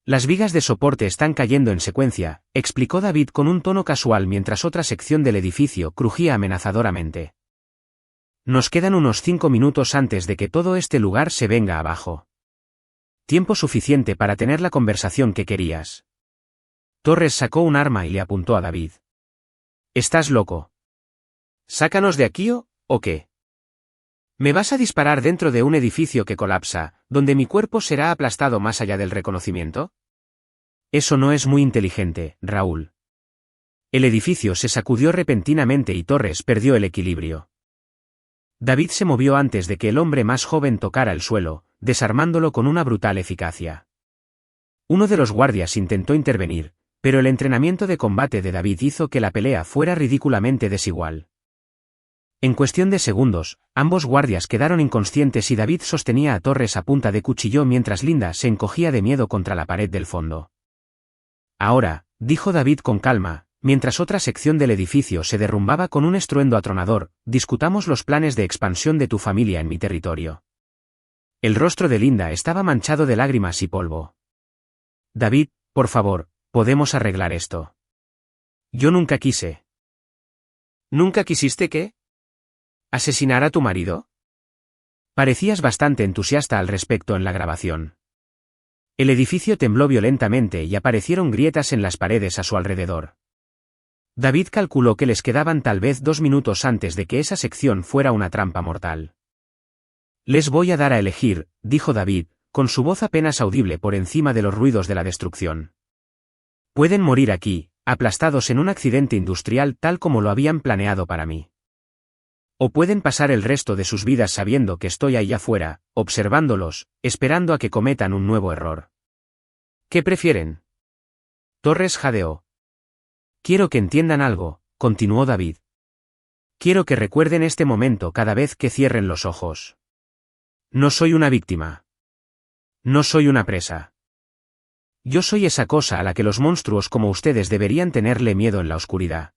Speaker 1: Las vigas de soporte están cayendo en secuencia, explicó David con un tono casual mientras otra sección del edificio crujía amenazadoramente. Nos quedan unos 5 minutos antes de que todo este lugar se venga abajo. Tiempo suficiente para tener la conversación que querías. Torres sacó un arma y le apuntó a David. ¿Estás loco? ¿Sácanos de aquí o qué? ¿Me vas a disparar dentro de un edificio que colapsa, donde mi cuerpo será aplastado más allá del reconocimiento? Eso no es muy inteligente, Raúl. El edificio se sacudió repentinamente y Torres perdió el equilibrio. David se movió antes de que el hombre más joven tocara el suelo, desarmándolo con una brutal eficacia. Uno de los guardias intentó intervenir, pero el entrenamiento de combate de David hizo que la pelea fuera ridículamente desigual. En cuestión de segundos, ambos guardias quedaron inconscientes y David sostenía a Torres a punta de cuchillo mientras Linda se encogía de miedo contra la pared del fondo. Ahora, dijo David con calma, mientras otra sección del edificio se derrumbaba con un estruendo atronador, discutamos los planes de expansión de tu familia en mi territorio. El rostro de Linda estaba manchado de lágrimas y polvo. David, por favor, podemos arreglar esto. Yo nunca quise. ¿Nunca quisiste qué? ¿Asesinar a tu marido? Parecías bastante entusiasta al respecto en la grabación. El edificio tembló violentamente y aparecieron grietas en las paredes a su alrededor. David calculó que les quedaban tal vez 2 minutos antes de que esa sección fuera una trampa mortal. Les voy a dar a elegir, dijo David, con su voz apenas audible por encima de los ruidos de la destrucción. Pueden morir aquí, aplastados en un accidente industrial tal como lo habían planeado para mí. O pueden pasar el resto de sus vidas sabiendo que estoy ahí afuera, observándolos, esperando a que cometan un nuevo error. ¿Qué prefieren? Torres jadeó. Quiero que entiendan algo, continuó David. Quiero que recuerden este momento cada vez que cierren los ojos. No soy una víctima. No soy una presa. Yo soy esa cosa a la que los monstruos como ustedes deberían tenerle miedo en la oscuridad.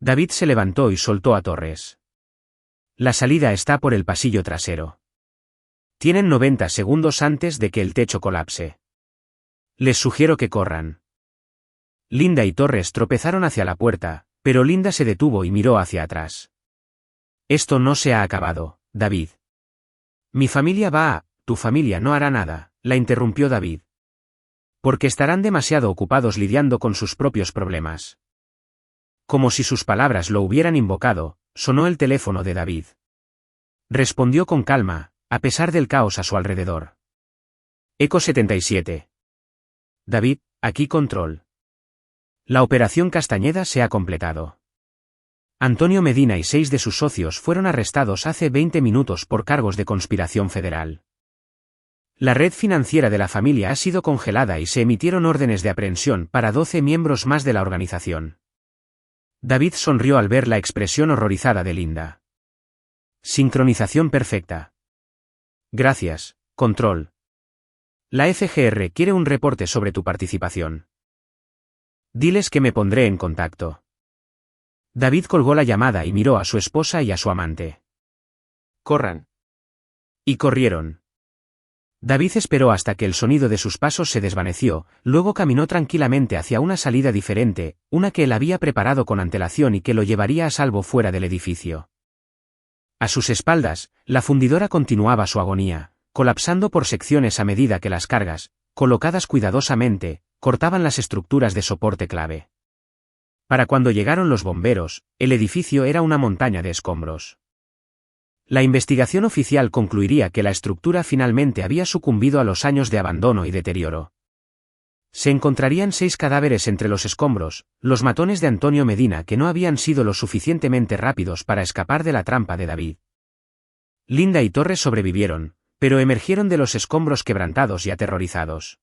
Speaker 1: David se levantó y soltó a Torres. La salida está por el pasillo trasero. Tienen 90 segundos antes de que el techo colapse. Les sugiero que corran. Linda y Torres tropezaron hacia la puerta, pero Linda se detuvo y miró hacia atrás. Esto no se ha acabado, David. Mi familia va a... Tu familia no hará nada, la interrumpió David. Porque estarán demasiado ocupados lidiando con sus propios problemas. Como si sus palabras lo hubieran invocado, sonó el teléfono de David. Respondió con calma, a pesar del caos a su alrededor. Eco 77. David, aquí control. La operación Castañeda se ha completado. Antonio Medina y 6 de sus socios fueron arrestados hace 20 minutos por cargos de conspiración federal. La red financiera de la familia ha sido congelada y se emitieron órdenes de aprehensión para 12 miembros más de la organización. David sonrió al ver la expresión horrorizada de Linda. Sincronización perfecta. Gracias, control. La FGR quiere un reporte sobre tu participación. Diles que me pondré en contacto. David colgó la llamada y miró a su esposa y a su amante. Corran. Y corrieron. David esperó hasta que el sonido de sus pasos se desvaneció, luego caminó tranquilamente hacia una salida diferente, una que él había preparado con antelación y que lo llevaría a salvo fuera del edificio. A sus espaldas, la fundidora continuaba su agonía, colapsando por secciones a medida que las cargas, colocadas cuidadosamente, cortaban las estructuras de soporte clave. Para cuando llegaron los bomberos, el edificio era una montaña de escombros. La investigación oficial concluiría que la estructura finalmente había sucumbido a los años de abandono y deterioro. Se encontrarían 6 cadáveres entre los escombros, los matones de Antonio Medina que no habían sido lo suficientemente rápidos para escapar de la trampa de David. Linda y Torres sobrevivieron, pero emergieron de los escombros quebrantados y aterrorizados.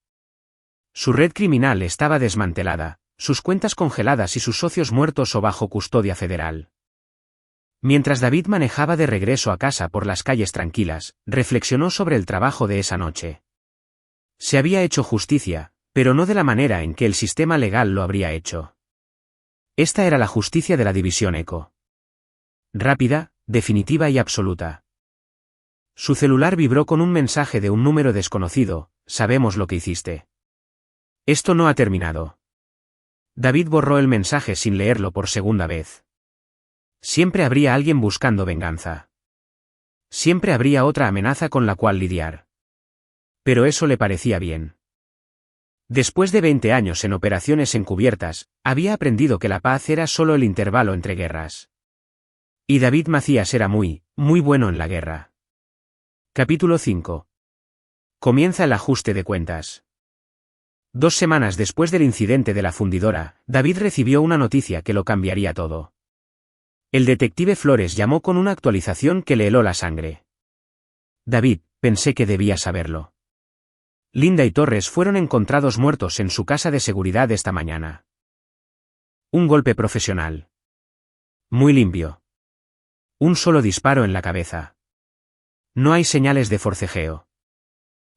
Speaker 1: Su red criminal estaba desmantelada, sus cuentas congeladas y sus socios muertos o bajo custodia federal. Mientras David manejaba de regreso a casa por las calles tranquilas, reflexionó sobre el trabajo de esa noche. Se había hecho justicia, pero no de la manera en que el sistema legal lo habría hecho. Esta era la justicia de la división Eco. Rápida, definitiva y absoluta. Su celular vibró con un mensaje de un número desconocido: sabemos lo que hiciste. Esto no ha terminado. David borró el mensaje sin leerlo por segunda vez. Siempre habría alguien buscando venganza. Siempre habría otra amenaza con la cual lidiar. Pero eso le parecía bien. Después de 20 años en operaciones encubiertas, había aprendido que la paz era solo el intervalo entre guerras. Y David Macías era muy bueno en la guerra. Capítulo 5. Comienza el ajuste de cuentas. 2 semanas después del incidente de la fundidora, David recibió una noticia que lo cambiaría todo. El detective Flores llamó con una actualización que le heló la sangre. David, pensé que debía saberlo. Linda y Torres fueron encontrados muertos en su casa de seguridad esta mañana. Un golpe profesional. Muy limpio. Un solo disparo en la cabeza. No hay señales de forcejeo.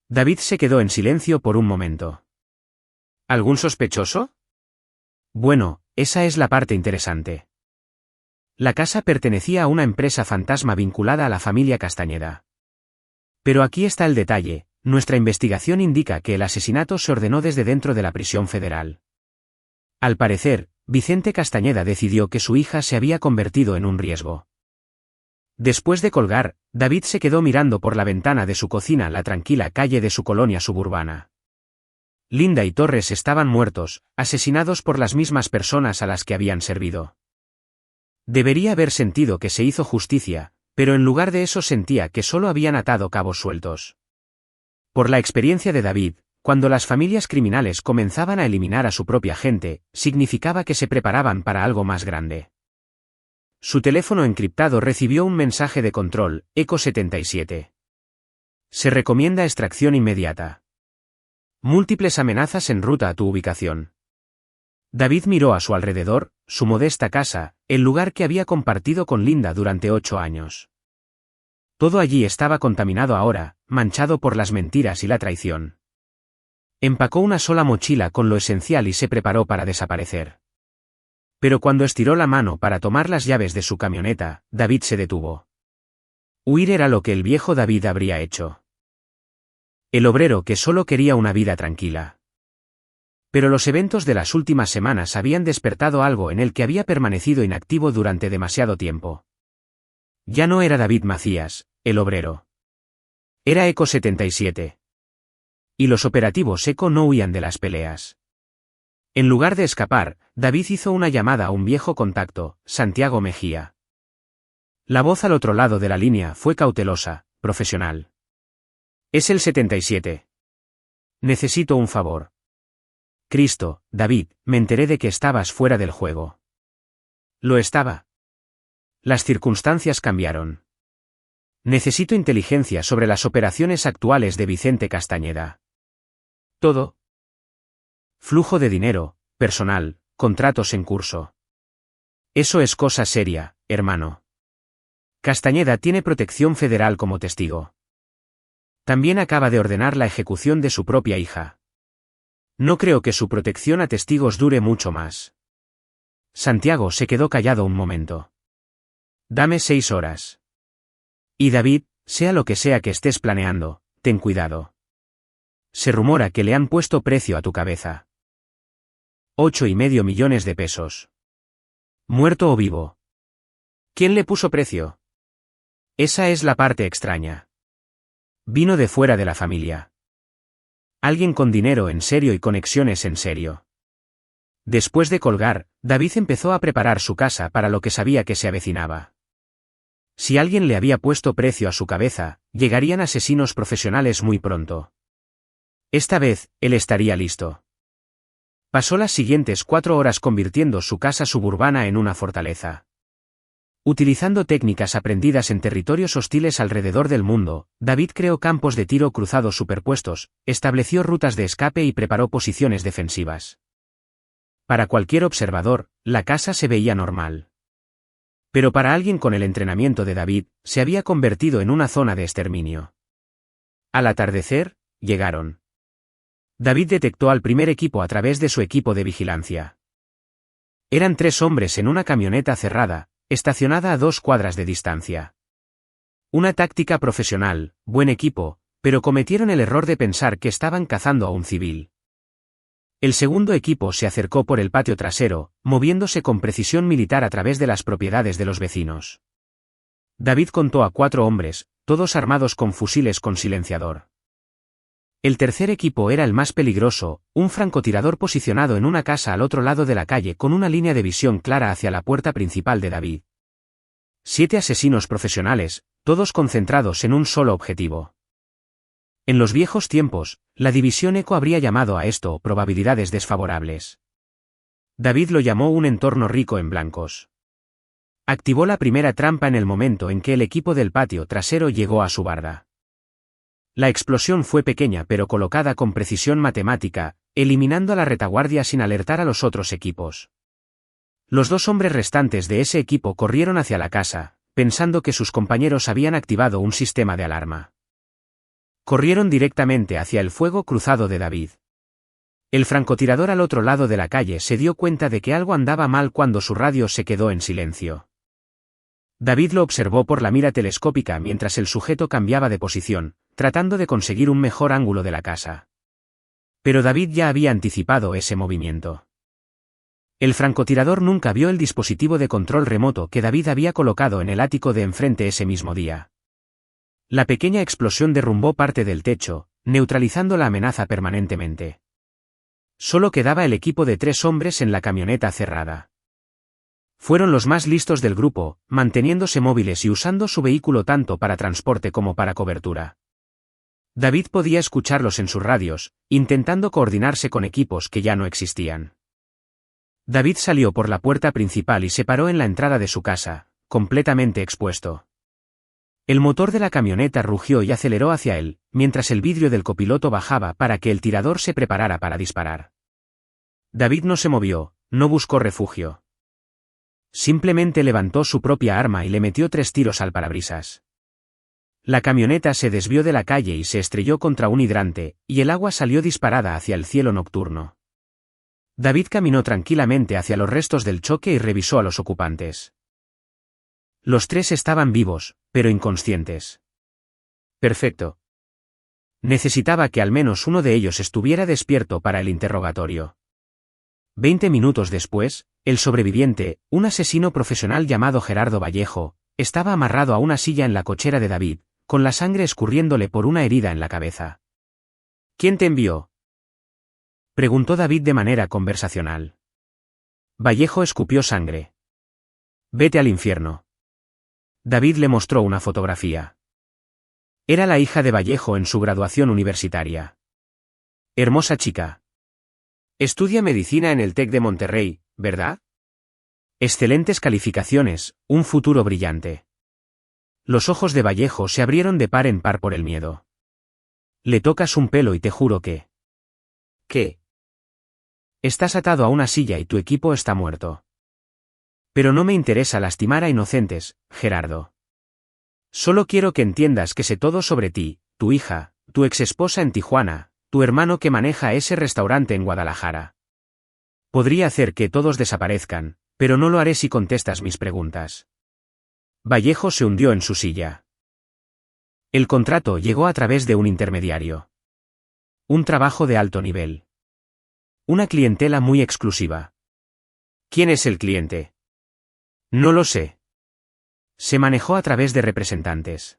Speaker 1: David se quedó en silencio por un momento. ¿Algún sospechoso? Bueno, esa es la parte interesante. La casa pertenecía a una empresa fantasma vinculada a la familia Castañeda. Pero aquí está el detalle: nuestra investigación indica que el asesinato se ordenó desde dentro de la prisión federal. Al parecer, Vicente Castañeda decidió que su hija se había convertido en un riesgo. Después de colgar, David se quedó mirando por la ventana de su cocina la tranquila calle de su colonia suburbana. Linda y Torres estaban muertos, asesinados por las mismas personas a las que habían servido. Debería haber sentido que se hizo justicia, pero en lugar de eso sentía que solo habían atado cabos sueltos. Por la experiencia de David, cuando las familias criminales comenzaban a eliminar a su propia gente, significaba que se preparaban para algo más grande. Su teléfono encriptado recibió un mensaje de control: Eco 77. Se recomienda extracción inmediata. Múltiples amenazas en ruta a tu ubicación. David miró a su alrededor, su modesta casa, el lugar que había compartido con Linda durante 8 años. Todo allí estaba contaminado ahora, manchado por las mentiras y la traición. Empacó una sola mochila con lo esencial y se preparó para desaparecer. Pero cuando estiró la mano para tomar las llaves de su camioneta, David se detuvo. Huir era lo que el viejo David habría hecho. El obrero que solo quería una vida tranquila. Pero los eventos de las últimas semanas habían despertado algo en él que había permanecido inactivo durante demasiado tiempo. Ya no era David Macías, el obrero. Era Eco 77. Y los operativos Eco no huían de las peleas. En lugar de escapar, David hizo una llamada a un viejo contacto, Santiago Mejía. La voz al otro lado de la línea fue cautelosa, profesional. Es el 77. Necesito un favor. Cristo, David, me enteré de que estabas fuera del juego. Lo estaba. Las circunstancias cambiaron. Necesito inteligencia sobre las operaciones actuales de Vicente Castañeda. Todo. Flujo de dinero, personal, contratos en curso. Eso es cosa seria, hermano. Castañeda tiene protección federal como testigo. También acaba de ordenar la ejecución de su propia hija. No creo que su protección a testigos dure mucho más. Santiago se quedó callado un momento. Dame 6 horas. Y David, sea lo que sea que estés planeando, ten cuidado. Se rumora que le han puesto precio a tu cabeza. 8,5 millones de pesos. ¿Muerto o vivo? ¿Quién le puso precio? Esa es la parte extraña. Vino de fuera de la familia. Alguien con dinero en serio y conexiones en serio. Después de colgar, David empezó a preparar su casa para lo que sabía que se avecinaba. Si alguien le había puesto precio a su cabeza, llegarían asesinos profesionales muy pronto. Esta vez, él estaría listo. Pasó las siguientes 4 horas convirtiendo su casa suburbana en una fortaleza. Utilizando técnicas aprendidas en territorios hostiles alrededor del mundo, David creó campos de tiro cruzados superpuestos, estableció rutas de escape y preparó posiciones defensivas. Para cualquier observador, la casa se veía normal. Pero para alguien con el entrenamiento de David, se había convertido en una zona de exterminio. Al atardecer, llegaron. David detectó al primer equipo a través de su equipo de vigilancia. Eran 3 hombres en una camioneta cerrada, estacionada a 2 cuadras de distancia. Una táctica profesional, buen equipo, pero cometieron el error de pensar que estaban cazando a un civil. El segundo equipo se acercó por el patio trasero, moviéndose con precisión militar a través de las propiedades de los vecinos. David contó a 4 hombres, todos armados con fusiles con silenciador. El tercer equipo era el más peligroso, un francotirador posicionado en una casa al otro lado de la calle con una línea de visión clara hacia la puerta principal de David. 7 asesinos profesionales, todos concentrados en un solo objetivo. En los viejos tiempos, la división Eco habría llamado a esto probabilidades desfavorables. David lo llamó un entorno rico en blancos. Activó la primera trampa en el momento en que el equipo del patio trasero llegó a su barda. La explosión fue pequeña pero colocada con precisión matemática, eliminando a la retaguardia sin alertar a los otros equipos. Los 2 hombres restantes de ese equipo corrieron hacia la casa, pensando que sus compañeros habían activado un sistema de alarma. Corrieron directamente hacia el fuego cruzado de David. El francotirador al otro lado de la calle se dio cuenta de que algo andaba mal cuando su radio se quedó en silencio. David lo observó por la mira telescópica mientras el sujeto cambiaba de posición, tratando de conseguir un mejor ángulo de la casa. Pero David ya había anticipado ese movimiento. El francotirador nunca vio el dispositivo de control remoto que David había colocado en el ático de enfrente ese mismo día. La pequeña explosión derrumbó parte del techo, neutralizando la amenaza permanentemente. Solo quedaba el equipo de 3 hombres en la camioneta cerrada. Fueron los más listos del grupo, manteniéndose móviles y usando su vehículo tanto para transporte como para cobertura. David podía escucharlos en sus radios, intentando coordinarse con equipos que ya no existían. David salió por la puerta principal y se paró en la entrada de su casa, completamente expuesto. El motor de la camioneta rugió y aceleró hacia él, mientras el vidrio del copiloto bajaba para que el tirador se preparara para disparar. David no se movió, no buscó refugio. Simplemente levantó su propia arma y le metió 3 tiros al parabrisas. La camioneta se desvió de la calle y se estrelló contra un hidrante, y el agua salió disparada hacia el cielo nocturno. David caminó tranquilamente hacia los restos del choque y revisó a los ocupantes. Los 3 estaban vivos, pero inconscientes. Perfecto. Necesitaba que al menos uno de ellos estuviera despierto para el interrogatorio. 20 minutos después, el sobreviviente, un asesino profesional llamado Gerardo Vallejo, estaba amarrado a una silla en la cochera de David, con la sangre escurriéndole por una herida en la cabeza. ¿Quién te envió?, preguntó David de manera conversacional. Vallejo escupió sangre. Vete al infierno. David le mostró una fotografía. Era la hija de Vallejo en su graduación universitaria. Hermosa chica. Estudia medicina en el TEC de Monterrey, ¿verdad? Excelentes calificaciones, un futuro brillante. Los ojos de Vallejo se abrieron de par en par por el miedo. Le tocas un pelo y te juro que... ¿Qué? Estás atado a una silla y tu equipo está muerto. Pero no me interesa lastimar a inocentes, Gerardo. Solo quiero que entiendas que sé todo sobre ti, tu hija, tu exesposa en Tijuana, tu hermano que maneja ese restaurante en Guadalajara. Podría hacer que todos desaparezcan, pero no lo haré si contestas mis preguntas. Vallejo se hundió en su silla. El contrato llegó a través de un intermediario. Un trabajo de alto nivel. Una clientela muy exclusiva. ¿Quién es el cliente? No lo sé. Se manejó a través de representantes.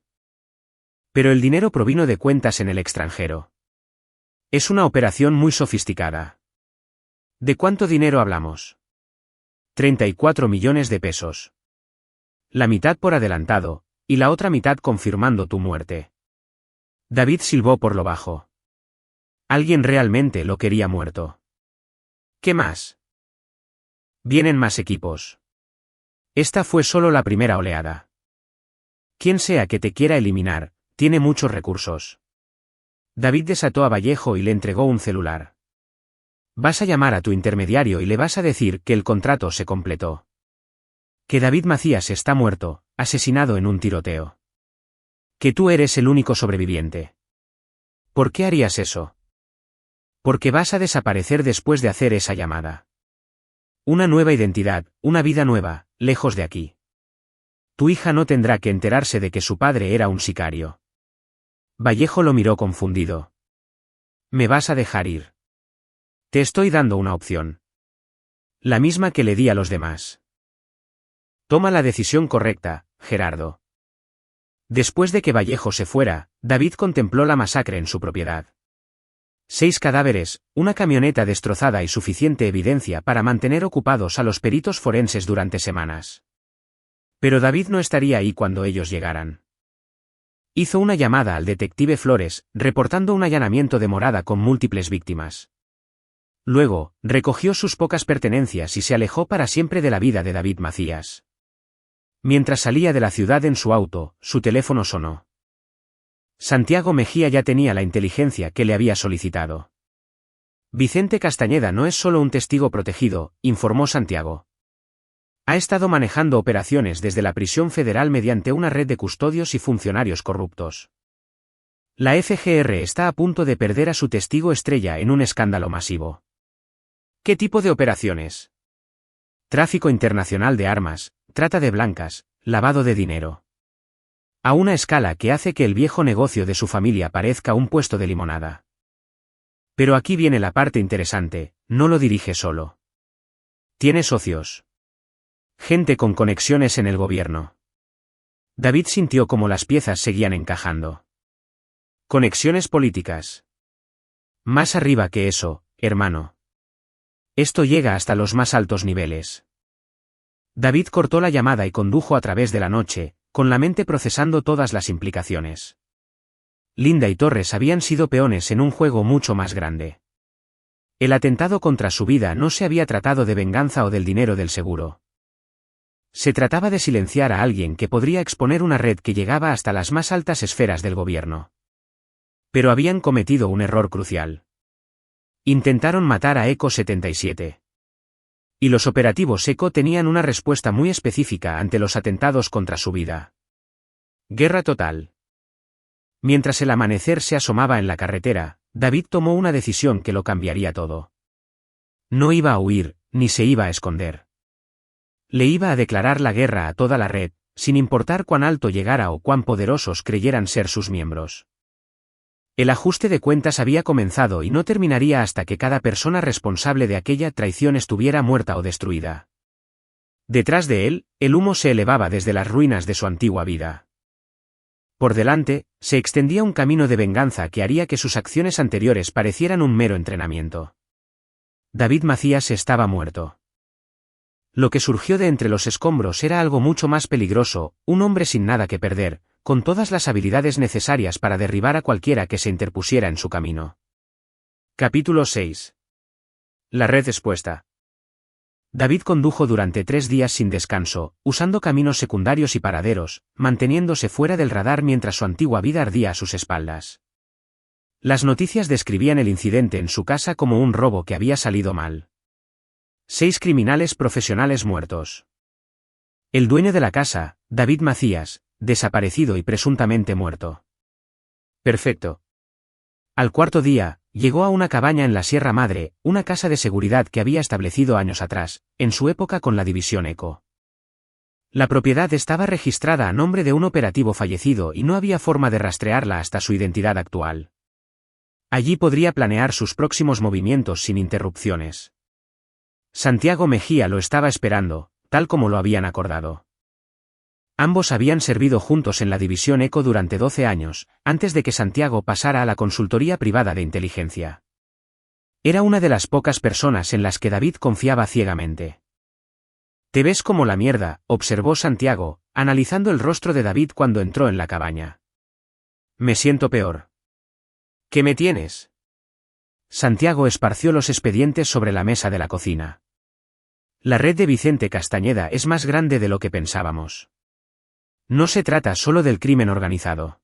Speaker 1: Pero el dinero provino de cuentas en el extranjero. Es una operación muy sofisticada. ¿De cuánto dinero hablamos? 34 millones de pesos. La mitad por adelantado, y la otra mitad confirmando tu muerte. David silbó por lo bajo. Alguien realmente lo quería muerto. ¿Qué más? Vienen más equipos. Esta fue solo la primera oleada. Quien sea que te quiera eliminar, tiene muchos recursos. David desató a Vallejo y le entregó un celular. Vas a llamar a tu intermediario y le vas a decir que el contrato se completó. Que David Macías está muerto, asesinado en un tiroteo. Que tú eres el único sobreviviente. ¿Por qué harías eso? Porque vas a desaparecer después de hacer esa llamada. Una nueva identidad, una vida nueva, lejos de aquí. Tu hija no tendrá que enterarse de que su padre era un sicario. Vallejo lo miró confundido. ¿Me vas a dejar ir? Te estoy dando una opción. La misma que le di a los demás. Toma la decisión correcta, Gerardo. Después de que Vallejo se fuera, David contempló la masacre en su propiedad. 6 cadáveres, una camioneta destrozada y suficiente evidencia para mantener ocupados a los peritos forenses durante semanas. Pero David no estaría ahí cuando ellos llegaran. Hizo una llamada al detective Flores, reportando un allanamiento de morada con múltiples víctimas. Luego, recogió sus pocas pertenencias y se alejó para siempre de la vida de David Macías. Mientras salía de la ciudad en su auto, su teléfono sonó. Santiago Mejía ya tenía la inteligencia que le había solicitado. Vicente Castañeda no es solo un testigo protegido, informó Santiago. Ha estado manejando operaciones desde la prisión federal mediante una red de custodios y funcionarios corruptos. La FGR está a punto de perder a su testigo estrella en un escándalo masivo. ¿Qué tipo de operaciones? Tráfico internacional de armas, trata de blancas, lavado de dinero. A una escala que hace que el viejo negocio de su familia parezca un puesto de limonada. Pero aquí viene la parte interesante, no lo dirige solo. Tiene socios. Gente con conexiones en el gobierno. David sintió como las piezas seguían encajando. Conexiones políticas. Más arriba que eso, hermano. Esto llega hasta los más altos niveles. David cortó la llamada y condujo a través de la noche, con la mente procesando todas las implicaciones. Linda y Torres habían sido peones en un juego mucho más grande. El atentado contra su vida no se había tratado de venganza o del dinero del seguro. Se trataba de silenciar a alguien que podría exponer una red que llegaba hasta las más altas esferas del gobierno. Pero habían cometido un error crucial. Intentaron matar a Eco 77. Y los operativos ECO tenían una respuesta muy específica ante los atentados contra su vida. Guerra total. Mientras el amanecer se asomaba en la carretera, David tomó una decisión que lo cambiaría todo. No iba a huir, ni se iba a esconder. Le iba a declarar la guerra a toda la red, sin importar cuán alto llegara o cuán poderosos creyeran ser sus miembros. El ajuste de cuentas había comenzado y no terminaría hasta que cada persona responsable de aquella traición estuviera muerta o destruida. Detrás de él, el humo se elevaba desde las ruinas de su antigua vida. Por delante, se extendía un camino de venganza que haría que sus acciones anteriores parecieran un mero entrenamiento. David Macías estaba muerto. Lo que surgió de entre los escombros era algo mucho más peligroso, un hombre sin nada que perder, con todas las habilidades necesarias para derribar a cualquiera que se interpusiera en su camino. Capítulo 6. La red expuesta. David condujo durante 3 días sin descanso, usando caminos secundarios y paraderos, manteniéndose fuera del radar mientras su antigua vida ardía a sus espaldas. Las noticias describían el incidente en su casa como un robo que había salido mal. 6 criminales profesionales muertos. El dueño de la casa, David Macías, desaparecido y presuntamente muerto. Perfecto. Al cuarto día, llegó a una cabaña en la Sierra Madre, una casa de seguridad que había establecido años atrás, en su época con la división ECO. La propiedad estaba registrada a nombre de un operativo fallecido y no había forma de rastrearla hasta su identidad actual. Allí podría planear sus próximos movimientos sin interrupciones. Santiago Mejía lo estaba esperando, tal como lo habían acordado. Ambos habían servido juntos en la división ECO durante 12 años, antes de que Santiago pasara a la consultoría privada de inteligencia. Era una de las pocas personas en las que David confiaba ciegamente. «Te ves como la mierda», observó Santiago, analizando el rostro de David cuando entró en la cabaña. «Me siento peor». «¿Qué me tienes?» Santiago esparció los expedientes sobre la mesa de la cocina. «La red de Vicente Castañeda es más grande de lo que pensábamos. No se trata solo del crimen organizado.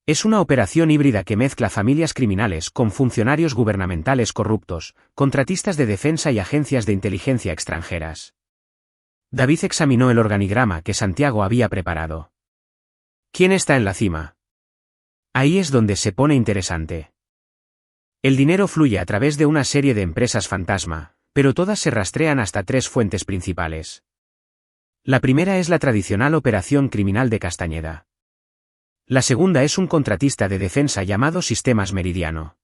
Speaker 1: Es una operación híbrida que mezcla familias criminales con funcionarios gubernamentales corruptos, contratistas de defensa y agencias de inteligencia extranjeras». David examinó el organigrama que Santiago había preparado. ¿Quién está en la cima? Ahí es donde se pone interesante. El dinero fluye a través de una serie de empresas fantasma, pero todas se rastrean hasta 3 fuentes principales. La primera es la tradicional operación criminal de Castañeda. La segunda es un contratista de defensa llamado Sistemas Meridiano.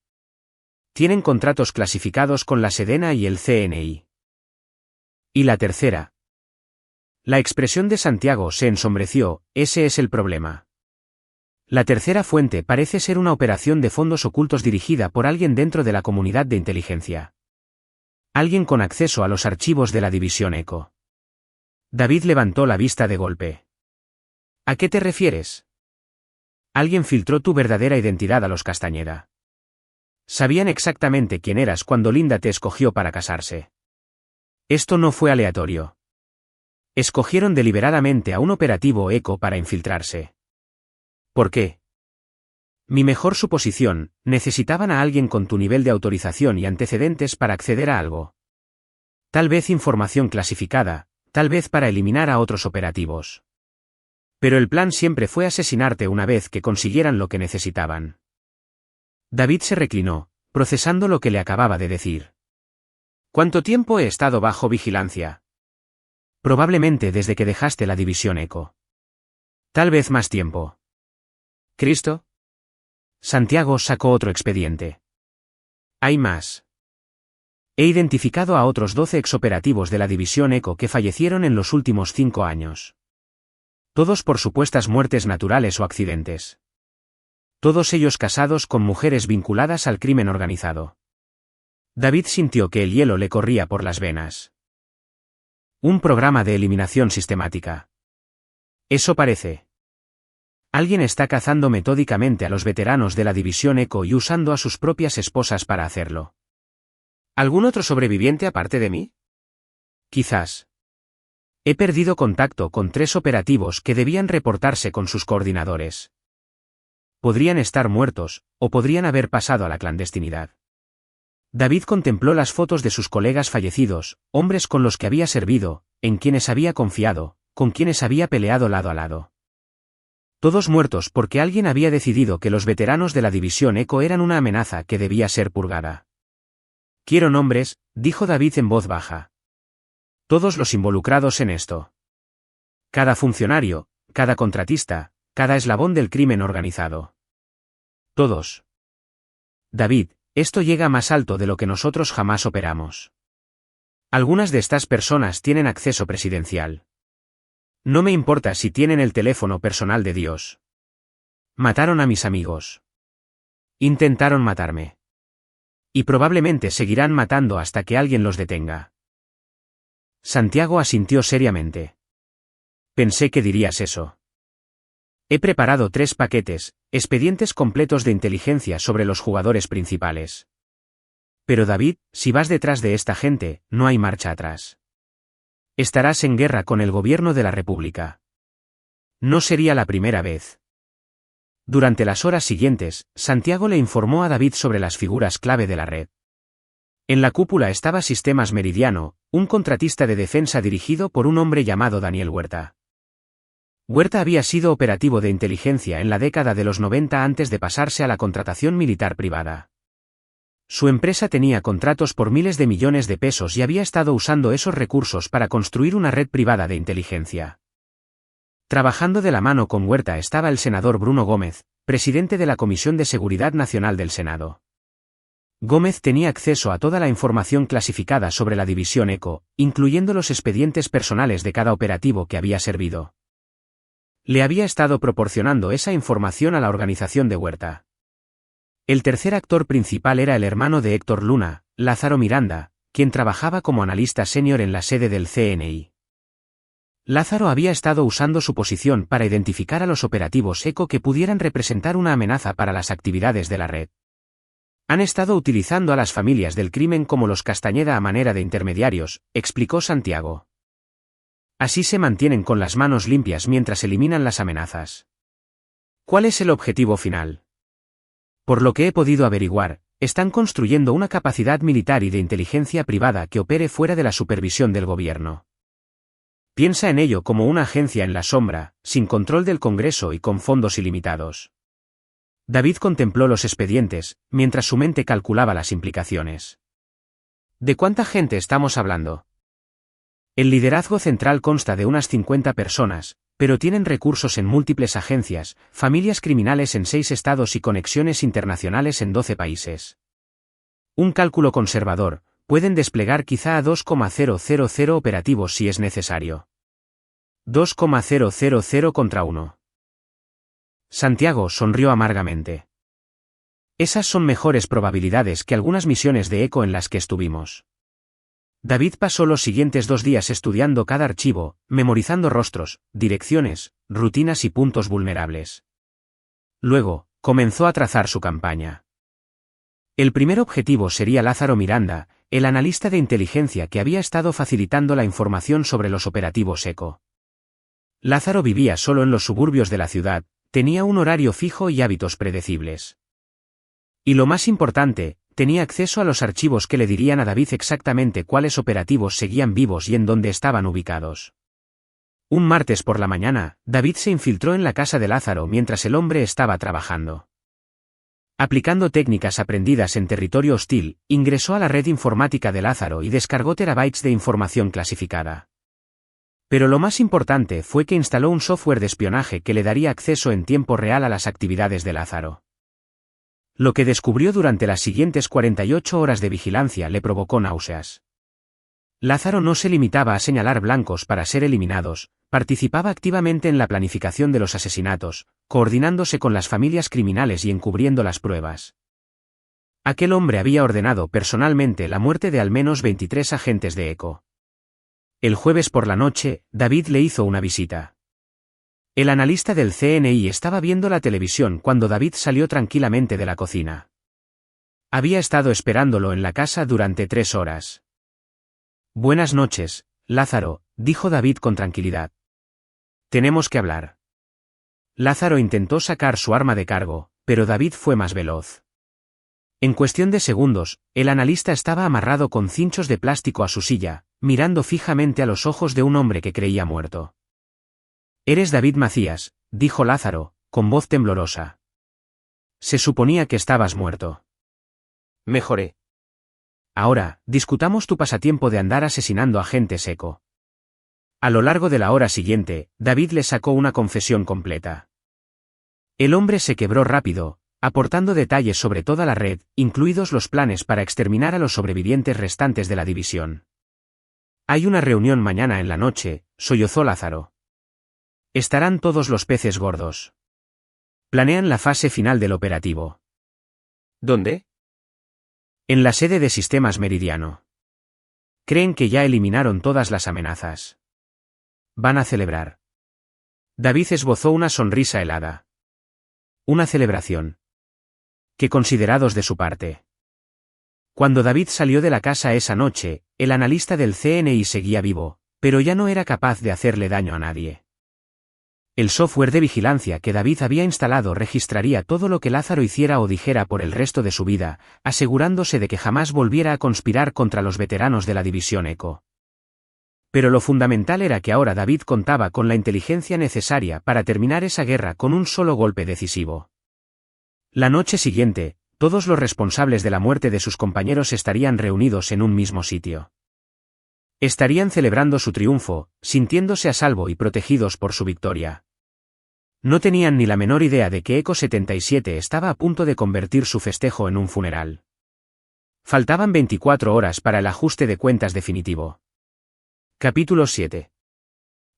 Speaker 1: Tienen contratos clasificados con la Sedena y el CNI. Y la tercera. La expresión de Santiago se ensombreció, ese es el problema. La tercera fuente parece ser una operación de fondos ocultos dirigida por alguien dentro de la comunidad de inteligencia. Alguien con acceso a los archivos de la división ECO. David levantó la vista de golpe. ¿A qué te refieres? Alguien filtró tu verdadera identidad a los Castañeda. Sabían exactamente quién eras cuando Linda te escogió para casarse. Esto no fue aleatorio. Escogieron deliberadamente a un operativo ECO para infiltrarse. ¿Por qué? Mi mejor suposición, necesitaban a alguien con tu nivel de autorización y antecedentes para acceder a algo. Tal vez información clasificada, tal vez para eliminar a otros operativos. Pero el plan siempre fue asesinarte una vez que consiguieran lo que necesitaban. David se reclinó, procesando lo que le acababa de decir. ¿Cuánto tiempo he estado bajo vigilancia? Probablemente desde que dejaste la división ECO. Tal vez más tiempo. ¿Cristo? Santiago sacó otro expediente. Hay más. He identificado a otros 12 exoperativos de la división ECO que fallecieron en los últimos 5 años. Todos por supuestas muertes naturales o accidentes. Todos ellos casados con mujeres vinculadas al crimen organizado. David sintió que el hielo le corría por las venas. Un programa de eliminación sistemática. Eso parece. Alguien está cazando metódicamente a los veteranos de la división ECO y usando a sus propias esposas para hacerlo. ¿Algún otro sobreviviente aparte de mí? Quizás. He perdido contacto con 3 operativos que debían reportarse con sus coordinadores. Podrían estar muertos, o podrían haber pasado a la clandestinidad. David contempló las fotos de sus colegas fallecidos, hombres con los que había servido, en quienes había confiado, con quienes había peleado lado a lado. Todos muertos porque alguien había decidido que los veteranos de la División Eco eran una amenaza que debía ser purgada. Quiero nombres, dijo David en voz baja. Todos los involucrados en esto. Cada funcionario, cada contratista, cada eslabón del crimen organizado. Todos. David, esto llega más alto de lo que nosotros jamás operamos. Algunas de estas personas tienen acceso presidencial. No me importa si tienen el teléfono personal de Dios. Mataron a mis amigos. Intentaron matarme. Y probablemente seguirán matando hasta que alguien los detenga. Santiago asintió seriamente. Pensé que dirías eso. He preparado 3 paquetes, expedientes completos de inteligencia sobre los jugadores principales. Pero David, si vas detrás de esta gente, no hay marcha atrás. Estarás en guerra con el gobierno de la República. No sería la primera vez. Durante las horas siguientes, Santiago le informó a David sobre las figuras clave de la red. En la cúpula estaba Sistemas Meridiano, un contratista de defensa dirigido por un hombre llamado Daniel Huerta. Huerta había sido operativo de inteligencia en la década de los 90 antes de pasarse a la contratación militar privada. Su empresa tenía contratos por miles de millones de pesos y había estado usando esos recursos para construir una red privada de inteligencia. Trabajando de la mano con Huerta estaba el senador Bruno Gómez, presidente de la Comisión de Seguridad Nacional del Senado. Gómez tenía acceso a toda la información clasificada sobre la División Eco, incluyendo los expedientes personales de cada operativo que había servido. Le había estado proporcionando esa información a la organización de Huerta. El tercer actor principal era el hermano de Héctor Luna, Lázaro Miranda, quien trabajaba como analista senior en la sede del CNI. Lázaro había estado usando su posición para identificar a los operativos ECO que pudieran representar una amenaza para las actividades de la red. Han estado utilizando a las familias del crimen como los Castañeda a manera de intermediarios, explicó Santiago. Así se mantienen con las manos limpias mientras eliminan las amenazas. ¿Cuál es el objetivo final? Por lo que he podido averiguar, están construyendo una capacidad militar y de inteligencia privada que opere fuera de la supervisión del gobierno. Piensa en ello como una agencia en la sombra, sin control del Congreso y con fondos ilimitados. David contempló los expedientes, mientras su mente calculaba las implicaciones. ¿De cuánta gente estamos hablando? El liderazgo central consta de unas 50 personas, pero tienen recursos en múltiples agencias, familias criminales en 6 estados y conexiones internacionales en 12 países. Un cálculo conservador, pueden desplegar quizá a 2,000 operativos si es necesario. 2,000 contra 1. Santiago sonrió amargamente. Esas son mejores probabilidades que algunas misiones de ECO en las que estuvimos. David pasó los siguientes 2 días estudiando cada archivo, memorizando rostros, direcciones, rutinas y puntos vulnerables. Luego, comenzó a trazar su campaña. El primer objetivo sería Lázaro Miranda, el analista de inteligencia que había estado facilitando la información sobre los operativos ECO. Lázaro vivía solo en los suburbios de la ciudad, tenía un horario fijo y hábitos predecibles. Y lo más importante, tenía acceso a los archivos que le dirían a David exactamente cuáles operativos seguían vivos y en dónde estaban ubicados. Un martes por la mañana, David se infiltró en la casa de Lázaro mientras el hombre estaba trabajando. Aplicando técnicas aprendidas en territorio hostil, ingresó a la red informática de Lázaro y descargó terabytes de información clasificada. Pero lo más importante fue que instaló un software de espionaje que le daría acceso en tiempo real a las actividades de Lázaro. Lo que descubrió durante las siguientes 48 horas de vigilancia le provocó náuseas. Lázaro no se limitaba a señalar blancos para ser eliminados, participaba activamente en la planificación de los asesinatos, coordinándose con las familias criminales y encubriendo las pruebas. Aquel hombre había ordenado personalmente la muerte de al menos 23 agentes de ECO. El jueves por la noche, David le hizo una visita. El analista del CNI estaba viendo la televisión cuando David salió tranquilamente de la cocina. Había estado esperándolo en la casa durante 3 horas. Buenas noches, Lázaro, dijo David con tranquilidad. Tenemos que hablar. Lázaro intentó sacar su arma de cargo, pero David fue más veloz. En cuestión de segundos, el analista estaba amarrado con cinchos de plástico a su silla, mirando fijamente a los ojos de un hombre que creía muerto. «Eres David Macías», dijo Lázaro, con voz temblorosa. «Se suponía que estabas muerto». «Mejoré». «Ahora, discutamos tu pasatiempo de andar asesinando a gente seco». A lo largo de la hora siguiente, David le sacó una confesión completa. El hombre se quebró rápido, aportando detalles sobre toda la red, incluidos los planes para exterminar a los sobrevivientes restantes de la división. «Hay una reunión mañana en la noche», sollozó Lázaro. «Estarán todos los peces gordos. Planean la fase final del operativo». «¿Dónde?» «En la sede de Sistemas Meridiano. Creen que ya eliminaron todas las amenazas. Van a celebrar». David esbozó una sonrisa helada. «Una celebración. Qué considerados de su parte». Cuando David salió de la casa esa noche, el analista del CNI seguía vivo, pero ya no era capaz de hacerle daño a nadie. El software de vigilancia que David había instalado registraría todo lo que Lázaro hiciera o dijera por el resto de su vida, asegurándose de que jamás volviera a conspirar contra los veteranos de la División Eco. Pero lo fundamental era que ahora David contaba con la inteligencia necesaria para terminar esa guerra con un solo golpe decisivo. La noche siguiente, todos los responsables de la muerte de sus compañeros estarían reunidos en un mismo sitio. Estarían celebrando su triunfo, sintiéndose a salvo y protegidos por su victoria. No tenían ni la menor idea de que Eco 77 estaba a punto de convertir su festejo en un funeral. Faltaban 24 horas para el ajuste de cuentas definitivo. Capítulo 7.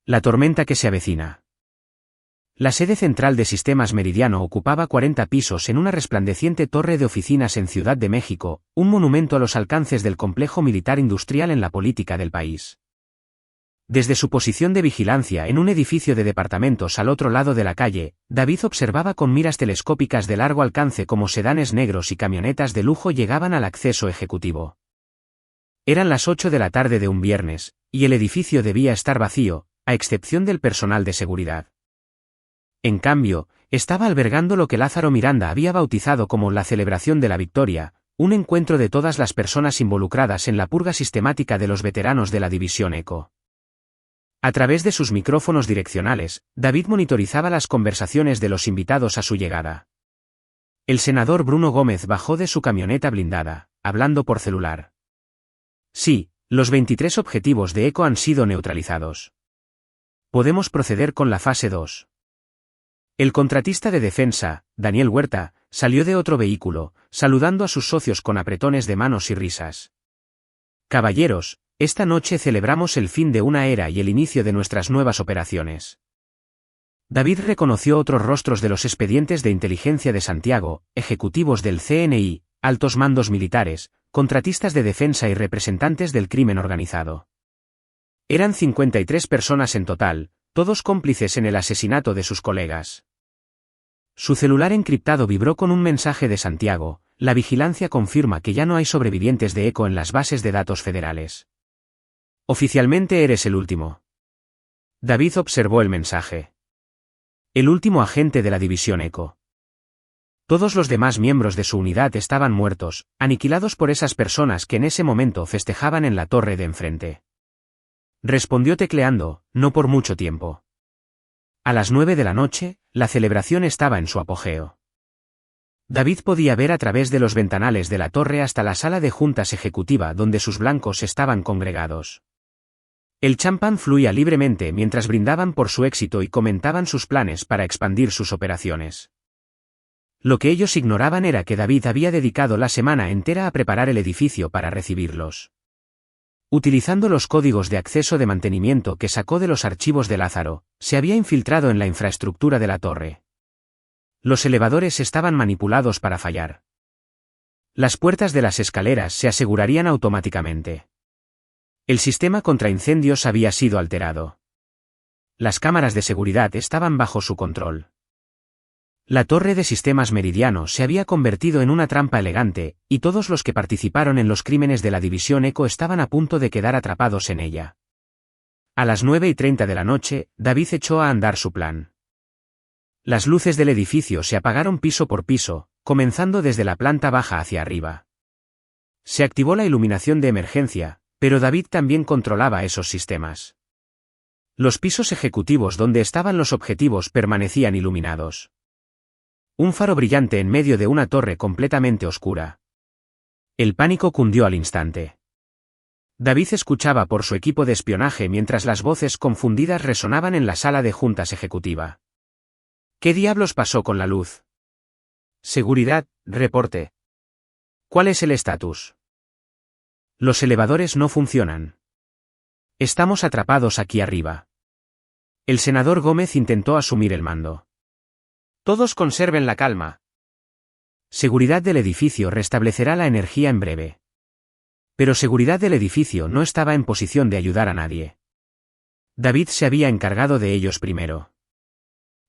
Speaker 1: La tormenta que se avecina. La sede central de Sistemas Meridiano ocupaba 40 pisos en una resplandeciente torre de oficinas en Ciudad de México, un monumento a los alcances del complejo militar industrial en la política del país. Desde su posición de vigilancia en un edificio de departamentos al otro lado de la calle, David observaba con miras telescópicas de largo alcance cómo sedanes negros y camionetas de lujo llegaban al acceso ejecutivo. Eran las 8 de la tarde de un viernes, y el edificio debía estar vacío, a excepción del personal de seguridad. En cambio, estaba albergando lo que Lázaro Miranda había bautizado como la celebración de la victoria, un encuentro de todas las personas involucradas en la purga sistemática de los veteranos de la División Eco. A través de sus micrófonos direccionales, David monitorizaba las conversaciones de los invitados a su llegada. El senador Bruno Gómez bajó de su camioneta blindada, hablando por celular. «Sí, los 23 objetivos de Eco han sido neutralizados. Podemos proceder con la fase 2. El contratista de defensa, Daniel Huerta, salió de otro vehículo, saludando a sus socios con apretones de manos y risas. «Caballeros, esta noche celebramos el fin de una era y el inicio de nuestras nuevas operaciones». David reconoció otros rostros de los expedientes de inteligencia de Santiago, ejecutivos del CNI, altos mandos militares, contratistas de defensa y representantes del crimen organizado. Eran 53 personas en total, todos cómplices en el asesinato de sus colegas. Su celular encriptado vibró con un mensaje de Santiago: «La vigilancia confirma que ya no hay sobrevivientes de Eco en las bases de datos federales. Oficialmente eres el último». David observó el mensaje. El último agente de la División Eco. Todos los demás miembros de su unidad estaban muertos, aniquilados por esas personas que en ese momento festejaban en la torre de enfrente. Respondió tecleando: «No por mucho tiempo». A las 9 de la noche, la celebración estaba en su apogeo. David podía ver a través de los ventanales de la torre hasta la sala de juntas ejecutiva donde sus blancos estaban congregados. El champán fluía libremente mientras brindaban por su éxito y comentaban sus planes para expandir sus operaciones. Lo que ellos ignoraban era que David había dedicado la semana entera a preparar el edificio para recibirlos. Utilizando los códigos de acceso de mantenimiento que sacó de los archivos de Lázaro, se había infiltrado en la infraestructura de la torre. Los elevadores estaban manipulados para fallar. Las puertas de las escaleras se asegurarían automáticamente. El sistema contra incendios había sido alterado. Las cámaras de seguridad estaban bajo su control. La torre de Sistemas Meridiano se había convertido en una trampa elegante, y todos los que participaron en los crímenes de la División Eco estaban a punto de quedar atrapados en ella. A las 9:30 de la noche, David echó a andar su plan. Las luces del edificio se apagaron piso por piso, comenzando desde la planta baja hacia arriba. Se activó la iluminación de emergencia, pero David también controlaba esos sistemas. Los pisos ejecutivos donde estaban los objetivos permanecían iluminados. Un faro brillante en medio de una torre completamente oscura. El pánico cundió al instante. David escuchaba por su equipo de espionaje mientras las voces confundidas resonaban en la sala de juntas ejecutiva. ¿Qué diablos pasó con la luz? Seguridad, reporte. ¿Cuál es el estatus? Los elevadores no funcionan. Estamos atrapados aquí arriba. El senador Gómez intentó asumir el mando. Todos conserven la calma. Seguridad del edificio restablecerá la energía en breve. Pero seguridad del edificio no estaba en posición de ayudar a nadie. David se había encargado de ellos primero.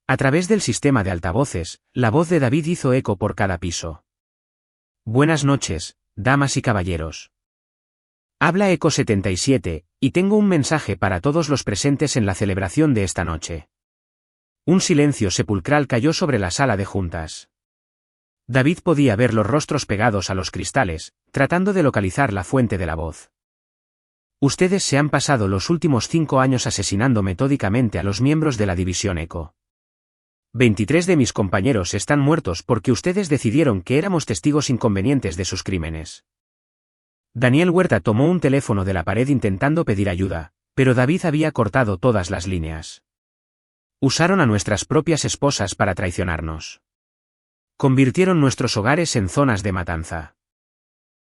Speaker 1: A través del sistema de altavoces, la voz de David hizo eco por cada piso. Buenas noches, damas y caballeros. Habla Eco 77, y tengo un mensaje para todos los presentes en la celebración de esta noche. Un silencio sepulcral cayó sobre la sala de juntas. David podía ver los rostros pegados a los cristales, tratando de localizar la fuente de la voz. Ustedes se han pasado los últimos 5 años asesinando metódicamente a los miembros de la División Eco. 23 de mis compañeros están muertos porque ustedes decidieron que éramos testigos inconvenientes de sus crímenes. Daniel Huerta tomó un teléfono de la pared intentando pedir ayuda, pero David había cortado todas las líneas. Usaron a nuestras propias esposas para traicionarnos. Convirtieron nuestros hogares en zonas de matanza.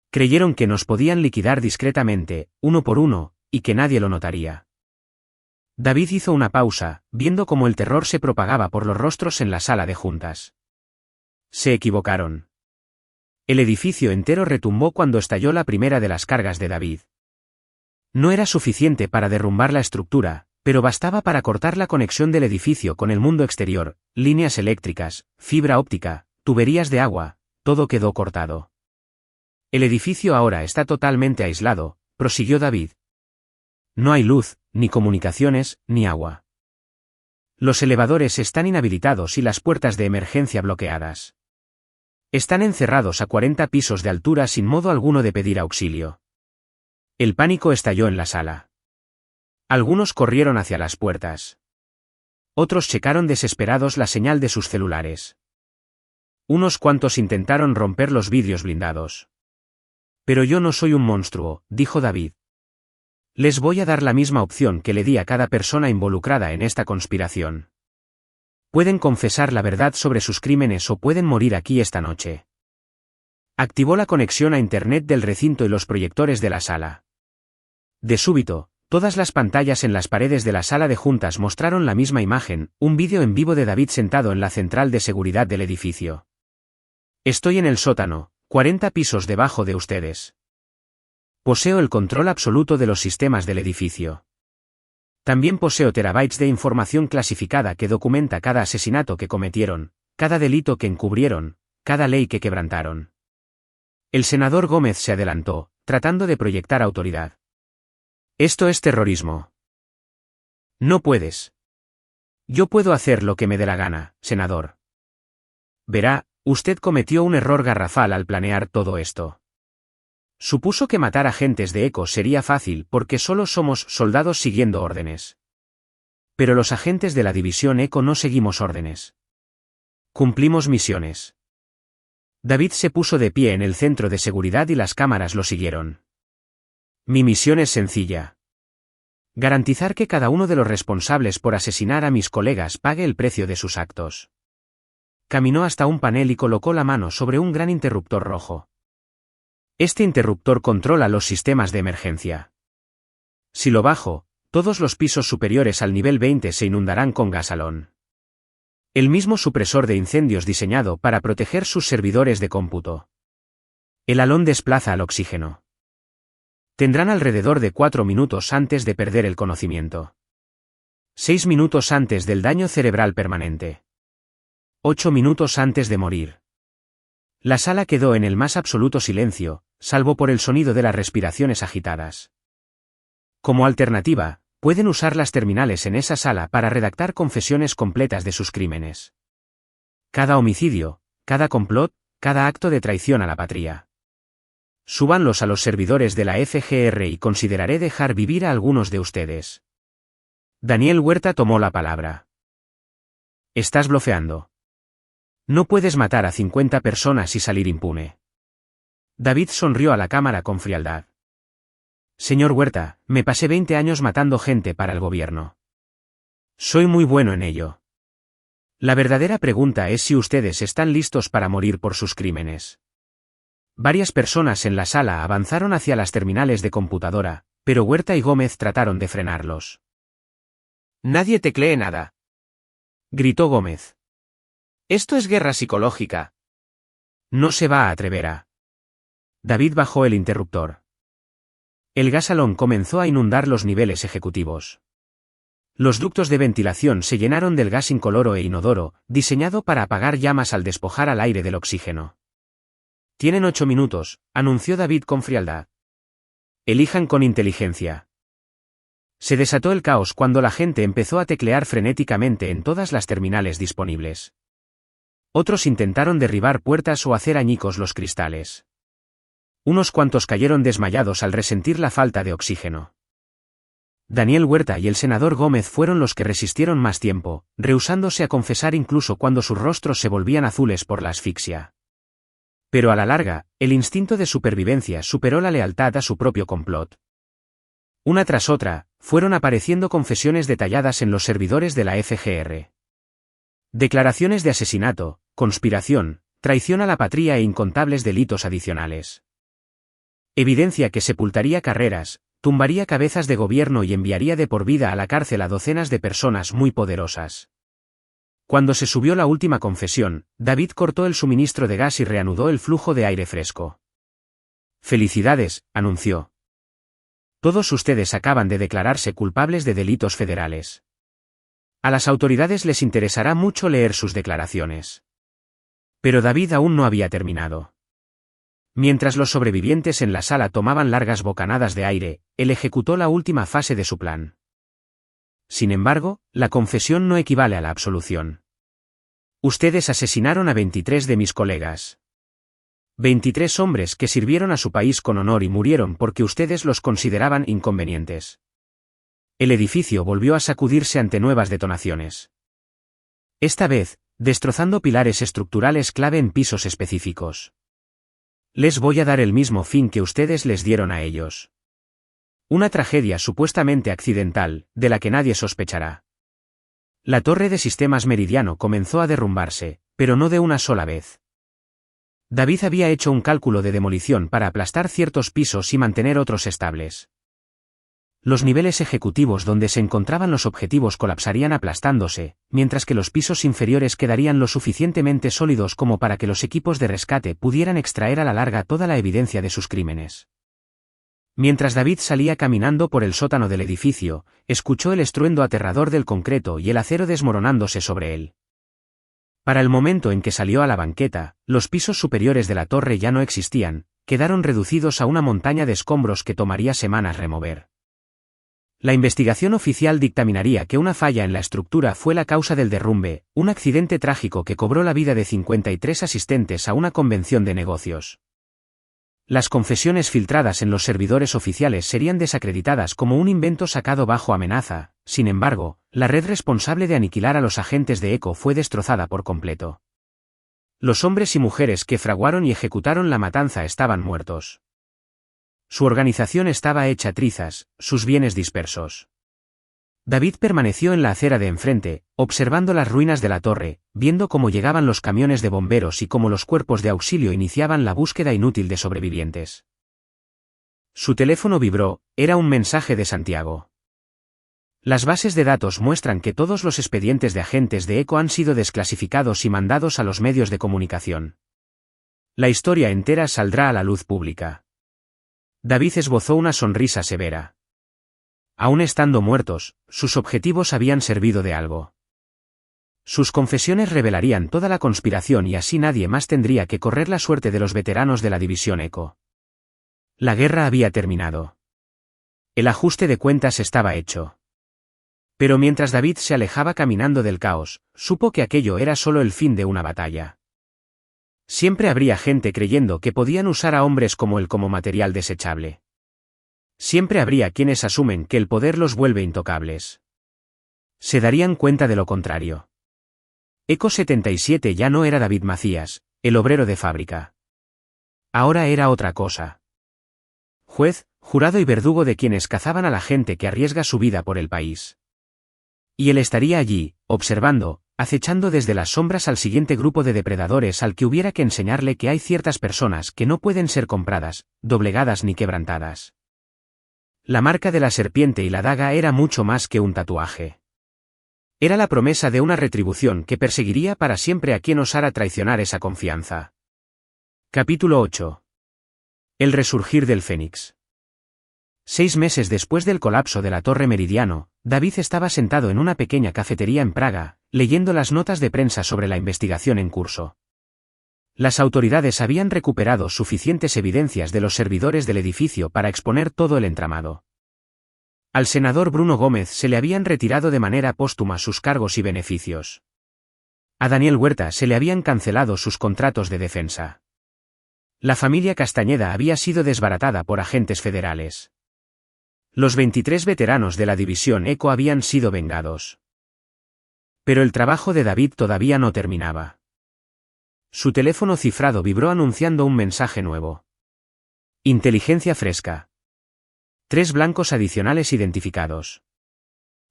Speaker 1: Creyeron que nos podían liquidar discretamente, uno por uno, y que nadie lo notaría. David hizo una pausa, viendo cómo el terror se propagaba por los rostros en la sala de juntas. Se equivocaron. El edificio entero retumbó cuando estalló la primera de las cargas de David. No era suficiente para derrumbar la estructura, pero bastaba para cortar la conexión del edificio con el mundo exterior, líneas eléctricas, fibra óptica, tuberías de agua, todo quedó cortado. El edificio ahora está totalmente aislado, prosiguió David. No hay luz, ni comunicaciones, ni agua. Los elevadores están inhabilitados y las puertas de emergencia bloqueadas. Están encerrados a 40 pisos de altura sin modo alguno de pedir auxilio. El pánico estalló en la sala. Algunos corrieron hacia las puertas. Otros checaron desesperados la señal de sus celulares. Unos cuantos intentaron romper los vidrios blindados. Pero yo no soy un monstruo, dijo David. Les voy a dar la misma opción que le di a cada persona involucrada en esta conspiración. Pueden confesar la verdad sobre sus crímenes o pueden morir aquí esta noche. Activó la conexión a Internet del recinto y los proyectores de la sala. De súbito, todas las pantallas en las paredes de la sala de juntas mostraron la misma imagen, un vídeo en vivo de David sentado en la central de seguridad del edificio. Estoy en el sótano, 40 pisos debajo de ustedes. Poseo el control absoluto de los sistemas del edificio. También poseo terabytes de información clasificada que documenta cada asesinato que cometieron, cada delito que encubrieron, cada ley que quebrantaron. El senador Gómez se adelantó, tratando de proyectar autoridad. Esto es terrorismo. No puedes. Yo puedo hacer lo que me dé la gana, senador. Verá, usted cometió un error garrafal al planear todo esto. Supuso que matar agentes de ECO sería fácil porque solo somos soldados siguiendo órdenes. Pero los agentes de la división ECO no seguimos órdenes. Cumplimos misiones. David se puso de pie en el centro de seguridad y las cámaras lo siguieron. Mi misión es sencilla. Garantizar que cada uno de los responsables por asesinar a mis colegas pague el precio de sus actos. Caminó hasta un panel y colocó la mano sobre un gran interruptor rojo. Este interruptor controla los sistemas de emergencia. Si lo bajo, todos los pisos superiores al nivel 20 se inundarán con gasalón. El mismo supresor de incendios diseñado para proteger sus servidores de cómputo. El halón desplaza al oxígeno. Tendrán alrededor de 4 minutos antes de perder el conocimiento. 6 minutos antes del daño cerebral permanente. 8 minutos antes de morir. La sala quedó en el más absoluto silencio, salvo por el sonido de las respiraciones agitadas. Como alternativa, pueden usar las terminales en esa sala para redactar confesiones completas de sus crímenes. Cada homicidio, cada complot, cada acto de traición a la patria. Súbanlos a los servidores de la FGR y consideraré dejar vivir a algunos de ustedes. Daniel Huerta tomó la palabra. Estás blofeando. No puedes matar a 50 personas y salir impune. David sonrió a la cámara con frialdad. Señor Huerta, me pasé 20 años matando gente para el gobierno. Soy muy bueno en ello. La verdadera pregunta es si ustedes están listos para morir por sus crímenes. Varias personas en la sala avanzaron hacia las terminales de computadora, pero Huerta y Gómez trataron de frenarlos. Nadie teclee nada, gritó Gómez. Esto es guerra psicológica. No se va a atrever a. David bajó el interruptor. El gasalón comenzó a inundar los niveles ejecutivos. Los ductos de ventilación se llenaron del gas incoloro e inodoro, diseñado para apagar llamas al despojar al aire del oxígeno. Tienen 8 minutos, anunció David con frialdad. Elijan con inteligencia. Se desató el caos cuando la gente empezó a teclear frenéticamente en todas las terminales disponibles. Otros intentaron derribar puertas o hacer añicos los cristales. Unos cuantos cayeron desmayados al resentir la falta de oxígeno. Daniel Huerta y el senador Gómez fueron los que resistieron más tiempo, rehusándose a confesar incluso cuando sus rostros se volvían azules por la asfixia. Pero a la larga, el instinto de supervivencia superó la lealtad a su propio complot. Una tras otra, fueron apareciendo confesiones detalladas en los servidores de la FGR. Declaraciones de asesinato, conspiración, traición a la patria e incontables delitos adicionales. Evidencia que sepultaría carreras, tumbaría cabezas de gobierno y enviaría de por vida a la cárcel a docenas de personas muy poderosas. Cuando se subió la última confesión, David cortó el suministro de gas y reanudó el flujo de aire fresco. Felicidades, anunció. Todos ustedes acaban de declararse culpables de delitos federales. A las autoridades les interesará mucho leer sus declaraciones. Pero David aún no había terminado. Mientras los sobrevivientes en la sala tomaban largas bocanadas de aire, él ejecutó la última fase de su plan. Sin embargo, la confesión no equivale a la absolución. Ustedes asesinaron a 23 de mis colegas. 23 hombres que sirvieron a su país con honor y murieron porque ustedes los consideraban inconvenientes. El edificio volvió a sacudirse ante nuevas detonaciones. Esta vez, destrozando pilares estructurales clave en pisos específicos. Les voy a dar el mismo fin que ustedes les dieron a ellos. Una tragedia supuestamente accidental, de la que nadie sospechará. La torre de sistemas Meridiano comenzó a derrumbarse, pero no de una sola vez. David había hecho un cálculo de demolición para aplastar ciertos pisos y mantener otros estables. Los niveles ejecutivos donde se encontraban los objetivos colapsarían aplastándose, mientras que los pisos inferiores quedarían lo suficientemente sólidos como para que los equipos de rescate pudieran extraer a la larga toda la evidencia de sus crímenes. Mientras David salía caminando por el sótano del edificio, escuchó el estruendo aterrador del concreto y el acero desmoronándose sobre él. Para el momento en que salió a la banqueta, los pisos superiores de la torre ya no existían, quedaron reducidos a una montaña de escombros que tomaría semanas remover. La investigación oficial dictaminaría que una falla en la estructura fue la causa del derrumbe, un accidente trágico que cobró la vida de 53 asistentes a una convención de negocios. Las confesiones filtradas en los servidores oficiales serían desacreditadas como un invento sacado bajo amenaza. Sin embargo, la red responsable de aniquilar a los agentes de ECO fue destrozada por completo. Los hombres y mujeres que fraguaron y ejecutaron la matanza estaban muertos. Su organización estaba hecha trizas, sus bienes dispersos. David permaneció en la acera de enfrente, observando las ruinas de la torre, viendo cómo llegaban los camiones de bomberos y cómo los cuerpos de auxilio iniciaban la búsqueda inútil de sobrevivientes. Su teléfono vibró, era un mensaje de Santiago. Las bases de datos muestran que todos los expedientes de agentes de ECO han sido desclasificados y mandados a los medios de comunicación. La historia entera saldrá a la luz pública. David esbozó una sonrisa severa. Aún estando muertos, sus objetivos habían servido de algo. Sus confesiones revelarían toda la conspiración y así nadie más tendría que correr la suerte de los veteranos de la división ECO. La guerra había terminado. El ajuste de cuentas estaba hecho. Pero mientras David se alejaba caminando del caos, supo que aquello era solo el fin de una batalla. Siempre habría gente creyendo que podían usar a hombres como él como material desechable. Siempre habría quienes asumen que el poder los vuelve intocables. Se darían cuenta de lo contrario. ECO 77 ya no era David Macías, el obrero de fábrica. Ahora era otra cosa. Juez, jurado y verdugo de quienes cazaban a la gente que arriesga su vida por el país. Y él estaría allí, observando, acechando desde las sombras al siguiente grupo de depredadores al que hubiera que enseñarle que hay ciertas personas que no pueden ser compradas, doblegadas ni quebrantadas. La marca de la serpiente y la daga era mucho más que un tatuaje. Era la promesa de una retribución que perseguiría para siempre a quien osara traicionar esa confianza. Capítulo 8. El resurgir del Fénix. 6 meses después del colapso de la Torre Meridiano, David estaba sentado en una pequeña cafetería en Praga, leyendo las notas de prensa sobre la investigación en curso. Las autoridades habían recuperado suficientes evidencias de los servidores del edificio para exponer todo el entramado. Al senador Bruno Gómez se le habían retirado de manera póstuma sus cargos y beneficios. A Daniel Huerta se le habían cancelado sus contratos de defensa. La familia Castañeda había sido desbaratada por agentes federales. Los 23 veteranos de la división ECO habían sido vengados. Pero el trabajo de David todavía no terminaba. Su teléfono cifrado vibró anunciando un mensaje nuevo. Inteligencia fresca. 3 blancos adicionales identificados.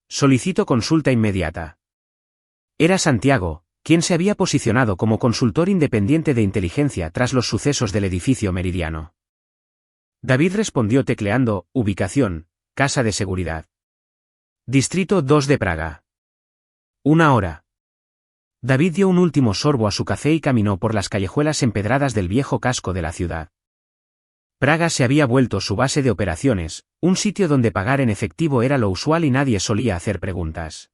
Speaker 1: Solicito consulta inmediata. Era Santiago, quien se había posicionado como consultor independiente de inteligencia tras los sucesos del edificio Meridiano. David respondió tecleando, ubicación, casa de seguridad. Distrito 2 de Praga. 1 hora. David dio un último sorbo a su café y caminó por las callejuelas empedradas del viejo casco de la ciudad. Praga se había vuelto su base de operaciones, un sitio donde pagar en efectivo era lo usual y nadie solía hacer preguntas.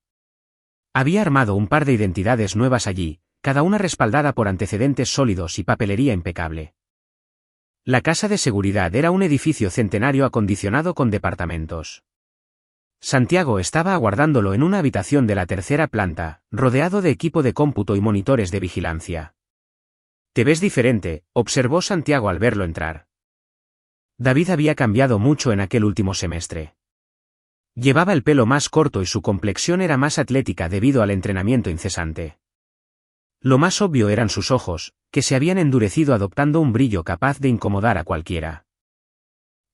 Speaker 1: Había armado un par de identidades nuevas allí, cada una respaldada por antecedentes sólidos y papelería impecable. La casa de seguridad era un edificio centenario acondicionado con departamentos. Santiago estaba aguardándolo en una habitación de la 3ª planta, rodeado de equipo de cómputo y monitores de vigilancia. «Te ves diferente», observó Santiago al verlo entrar. David había cambiado mucho en aquel último semestre. Llevaba el pelo más corto y su complexión era más atlética debido al entrenamiento incesante. Lo más obvio eran sus ojos, que se habían endurecido adoptando un brillo capaz de incomodar a cualquiera.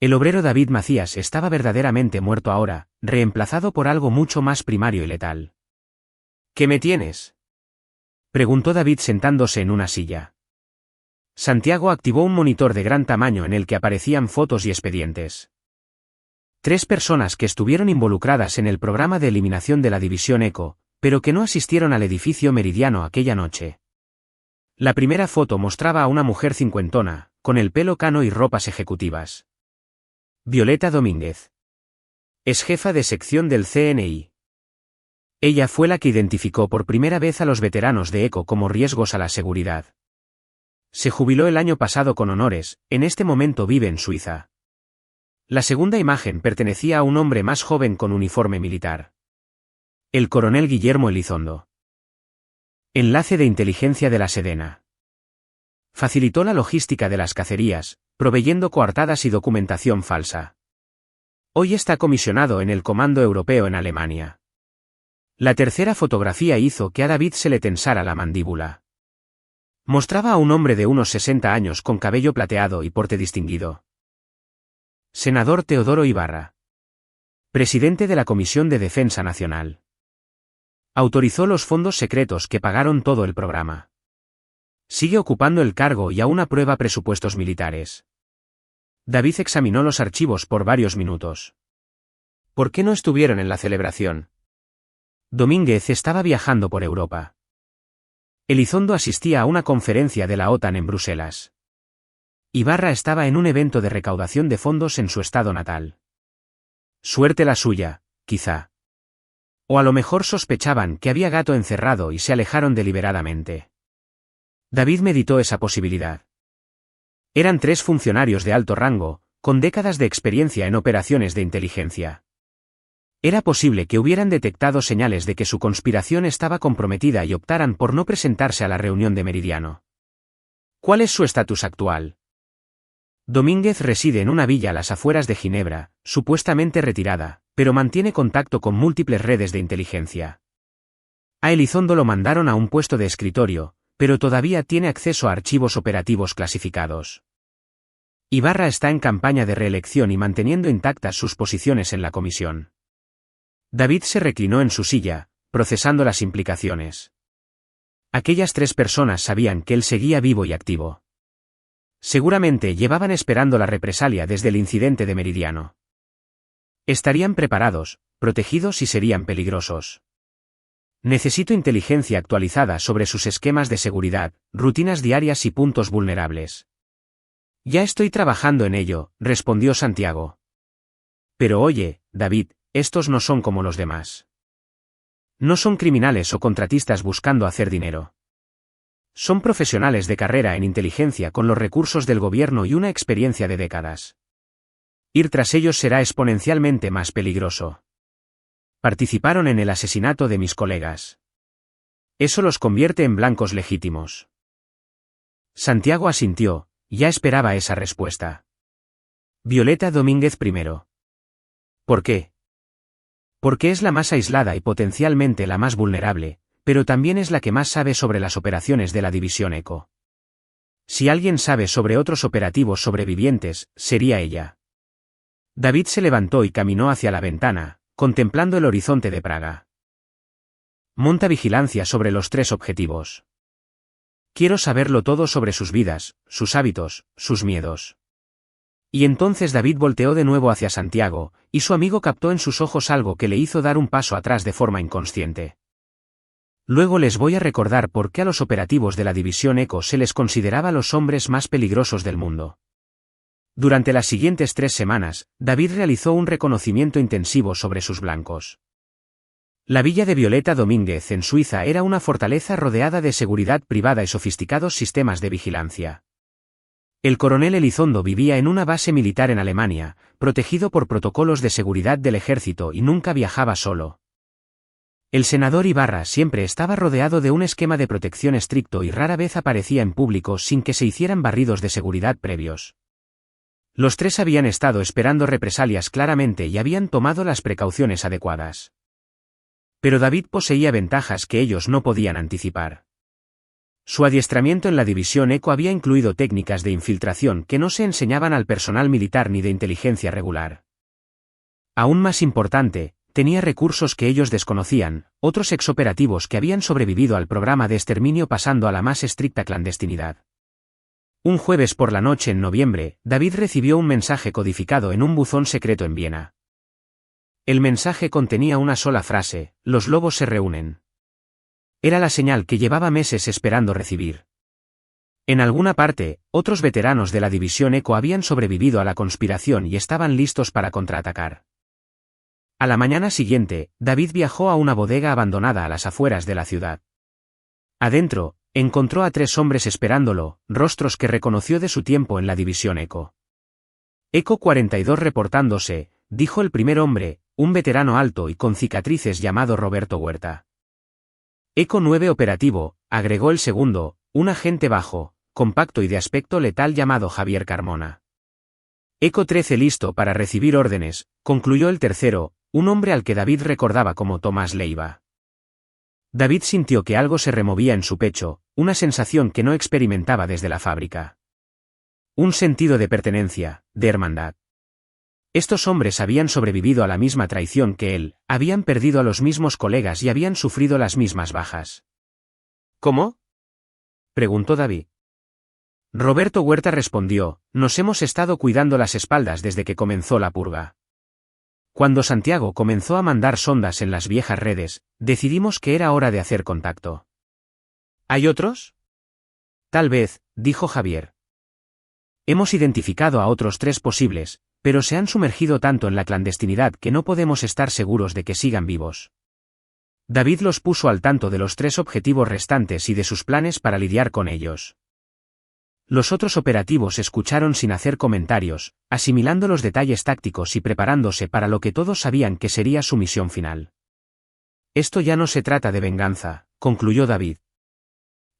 Speaker 1: El obrero David Macías estaba verdaderamente muerto ahora, reemplazado por algo mucho más primario y letal. ¿Qué me tienes?, preguntó David sentándose en una silla. Santiago activó un monitor de gran tamaño en el que aparecían fotos y expedientes. 3 personas que estuvieron involucradas en el programa de eliminación de la división ECO, pero que no asistieron al edificio Meridiano aquella noche. La primera foto mostraba a una mujer cincuentona, con el pelo cano y ropas ejecutivas. Violeta Domínguez. Es jefa de sección del CNI. Ella fue la que identificó por primera vez a los veteranos de ECO como riesgos a la seguridad. Se jubiló el año pasado con honores, en este momento vive en Suiza. La segunda imagen pertenecía a un hombre más joven con uniforme militar. El coronel Guillermo Elizondo. Enlace de inteligencia de la Sedena. Facilitó la logística de las cacerías, proveyendo coartadas y documentación falsa. Hoy está comisionado en el Comando Europeo en Alemania. La tercera fotografía hizo que a David se le tensara la mandíbula. Mostraba a un hombre de unos 60 años con cabello plateado y porte distinguido. Senador Teodoro Ibarra. Presidente de la Comisión de Defensa Nacional. Autorizó los fondos secretos que pagaron todo el programa. Sigue ocupando el cargo y aún aprueba presupuestos militares. David examinó los archivos por varios minutos. ¿Por qué no estuvieron en la celebración? Domínguez estaba viajando por Europa. Elizondo asistía a una conferencia de la OTAN en Bruselas. Ibarra estaba en un evento de recaudación de fondos en su estado natal. Suerte la suya, quizá. O a lo mejor sospechaban que había gato encerrado y se alejaron deliberadamente. David meditó esa posibilidad. Eran 3 funcionarios de alto rango, con décadas de experiencia en operaciones de inteligencia. Era posible que hubieran detectado señales de que su conspiración estaba comprometida y optaran por no presentarse a la reunión de Meridiano. ¿Cuál es su estatus actual? Domínguez reside en una villa a las afueras de Ginebra, supuestamente retirada, pero mantiene contacto con múltiples redes de inteligencia. A Elizondo lo mandaron a un puesto de escritorio, pero todavía tiene acceso a archivos operativos clasificados. Ibarra está en campaña de reelección y manteniendo intactas sus posiciones en la comisión. David se reclinó en su silla, procesando las implicaciones. Aquellas 3 personas sabían que él seguía vivo y activo. Seguramente llevaban esperando la represalia desde el incidente de Meridiano. Estarían preparados, protegidos y serían peligrosos. Necesito inteligencia actualizada sobre sus esquemas de seguridad, rutinas diarias y puntos vulnerables. Ya estoy trabajando en ello, respondió Santiago. Pero oye, David, estos no son como los demás. No son criminales o contratistas buscando hacer dinero. Son profesionales de carrera en inteligencia con los recursos del gobierno y una experiencia de décadas. Ir tras ellos será exponencialmente más peligroso. Participaron en el asesinato de mis colegas. Eso los convierte en blancos legítimos. Santiago asintió, ya esperaba esa respuesta. Violeta Domínguez primero. ¿Por qué? Porque es la más aislada y potencialmente la más vulnerable, pero también es la que más sabe sobre las operaciones de la División ECO. Si alguien sabe sobre otros operativos sobrevivientes, sería ella. David se levantó y caminó hacia la ventana, contemplando el horizonte de Praga. Monta vigilancia sobre los 3 objetivos. Quiero saberlo todo sobre sus vidas, sus hábitos, sus miedos. Y entonces David volteó de nuevo hacia Santiago, y su amigo captó en sus ojos algo que le hizo dar un paso atrás de forma inconsciente. Luego les voy a recordar por qué a los operativos de la División ECO se les consideraba los hombres más peligrosos del mundo. Durante las siguientes 3 semanas, David realizó un reconocimiento intensivo sobre sus blancos. La villa de Violeta Domínguez en Suiza era una fortaleza rodeada de seguridad privada y sofisticados sistemas de vigilancia. El coronel Elizondo vivía en una base militar en Alemania, protegido por protocolos de seguridad del ejército y nunca viajaba solo. El senador Ibarra siempre estaba rodeado de un esquema de protección estricto y rara vez aparecía en público sin que se hicieran barridos de seguridad previos. Los 3 habían estado esperando represalias claramente y habían tomado las precauciones adecuadas. Pero David poseía ventajas que ellos no podían anticipar. Su adiestramiento en la División ECO había incluido técnicas de infiltración que no se enseñaban al personal militar ni de inteligencia regular. Aún más importante, tenía recursos que ellos desconocían, otros exoperativos que habían sobrevivido al programa de exterminio pasando a la más estricta clandestinidad. Un jueves por la noche en noviembre, David recibió un mensaje codificado en un buzón secreto en Viena. El mensaje contenía una sola frase: los lobos se reúnen. Era la señal que llevaba meses esperando recibir. En alguna parte, otros veteranos de la División ECO habían sobrevivido a la conspiración y estaban listos para contraatacar. A la mañana siguiente, David viajó a una bodega abandonada a las afueras de la ciudad. Adentro, encontró a 3 hombres esperándolo, rostros que reconoció de su tiempo en la División ECO. ECO 42 reportándose, dijo el primer hombre, un veterano alto y con cicatrices llamado Roberto Huerta. ECO 9 operativo, agregó el segundo, un agente bajo, compacto y de aspecto letal llamado Javier Carmona. ECO 13 listo para recibir órdenes, concluyó el tercero, un hombre al que David recordaba como Tomás Leiva. David sintió que algo se removía en su pecho, una sensación que no experimentaba desde la fábrica. Un sentido de pertenencia, de hermandad. Estos hombres habían sobrevivido a la misma traición que él, habían perdido a los mismos colegas y habían sufrido las mismas bajas. ¿Cómo?, preguntó David. Roberto Huerta respondió: nos hemos estado cuidando las espaldas desde que comenzó la purga. Cuando Santiago comenzó a mandar sondas en las viejas redes, decidimos que era hora de hacer contacto. ¿Hay otros? Tal vez, dijo Javier. Hemos identificado a otros 3 posibles, pero se han sumergido tanto en la clandestinidad que no podemos estar seguros de que sigan vivos. David los puso al tanto de los 3 objetivos restantes y de sus planes para lidiar con ellos. Los otros operativos escucharon sin hacer comentarios, asimilando los detalles tácticos y preparándose para lo que todos sabían que sería su misión final. Esto ya no se trata de venganza, concluyó David.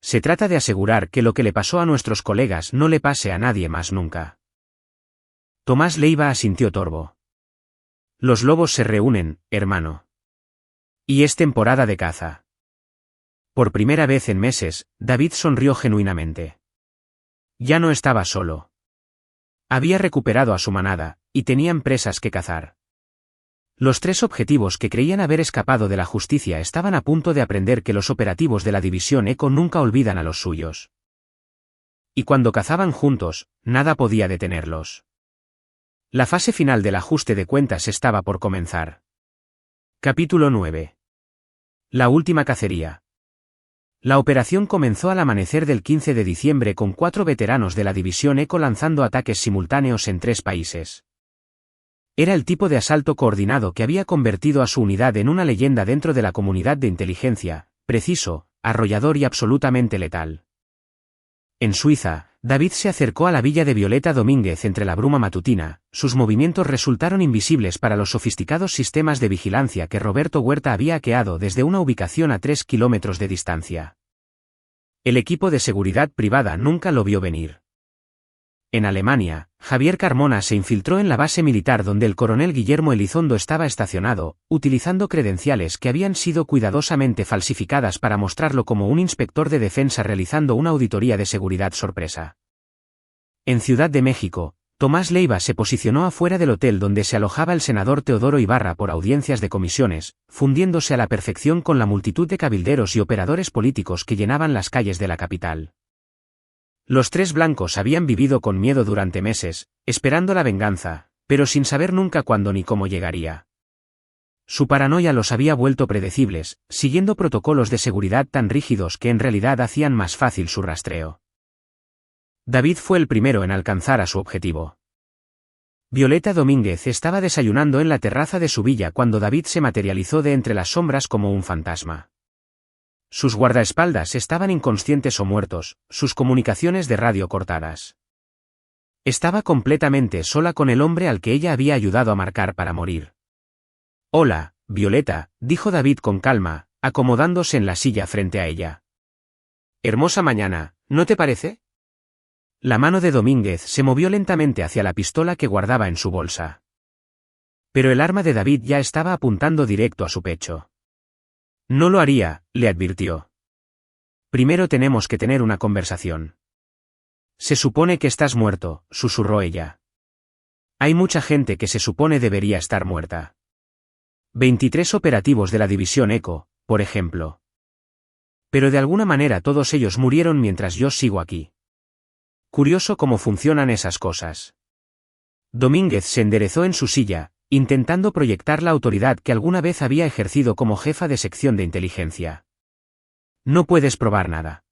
Speaker 1: Se trata de asegurar que lo que le pasó a nuestros colegas no le pase a nadie más nunca. Tomás Leiva asintió torvo. Los lobos se reúnen, hermano. Y es temporada de caza. Por primera vez en meses, David sonrió genuinamente. Ya no estaba solo. Había recuperado a su manada, y tenían presas que cazar. Los 3 objetivos que creían haber escapado de la justicia estaban a punto de aprender que los operativos de la División Eco nunca olvidan a los suyos. Y cuando cazaban juntos, nada podía detenerlos. La fase final del ajuste de cuentas estaba por comenzar. Capítulo 9. La última cacería. La operación comenzó al amanecer del 15 de diciembre con 4 veteranos de la División Eco lanzando ataques simultáneos en 3 países. Era el tipo de asalto coordinado que había convertido a su unidad en una leyenda dentro de la comunidad de inteligencia, preciso, arrollador y absolutamente letal. En Suiza, David se acercó a la villa de Violeta Domínguez entre la bruma matutina. Sus movimientos resultaron invisibles para los sofisticados sistemas de vigilancia que Roberto Huerta había hackeado desde una ubicación a 3 kilómetros de distancia. El equipo de seguridad privada nunca lo vio venir. En Alemania, Javier Carmona se infiltró en la base militar donde el coronel Guillermo Elizondo estaba estacionado, utilizando credenciales que habían sido cuidadosamente falsificadas para mostrarlo como un inspector de defensa realizando una auditoría de seguridad sorpresa. En Ciudad de México, Tomás Leiva se posicionó afuera del hotel donde se alojaba el senador Teodoro Ibarra por audiencias de comisiones, fundiéndose a la perfección con la multitud de cabilderos y operadores políticos que llenaban las calles de la capital. Los 3 blancos habían vivido con miedo durante meses, esperando la venganza, pero sin saber nunca cuándo ni cómo llegaría. Su paranoia los había vuelto predecibles, siguiendo protocolos de seguridad tan rígidos que en realidad hacían más fácil su rastreo. David fue el primero en alcanzar a su objetivo. Violeta Domínguez estaba desayunando en la terraza de su villa cuando David se materializó de entre las sombras como un fantasma. Sus guardaespaldas estaban inconscientes o muertos, sus comunicaciones de radio cortadas. Estaba completamente sola con el hombre al que ella había ayudado a marcar para morir. «Hola, Violeta», dijo David con calma, acomodándose en la silla frente a ella. «Hermosa mañana, ¿no te parece?» La mano de Domínguez se movió lentamente hacia la pistola que guardaba en su bolsa. Pero el arma de David ya estaba apuntando directo a su pecho. «No lo haría», le advirtió. «Primero tenemos que tener una conversación». «Se supone que estás muerto», susurró ella. «Hay mucha gente que se supone debería estar muerta. 23 operativos de la División Eco, por ejemplo. Pero de alguna manera todos ellos murieron mientras yo sigo aquí. Curioso cómo funcionan esas cosas». Domínguez se enderezó en su silla, intentando proyectar la autoridad que alguna vez había ejercido como jefa de sección de inteligencia. «No puedes probar nada.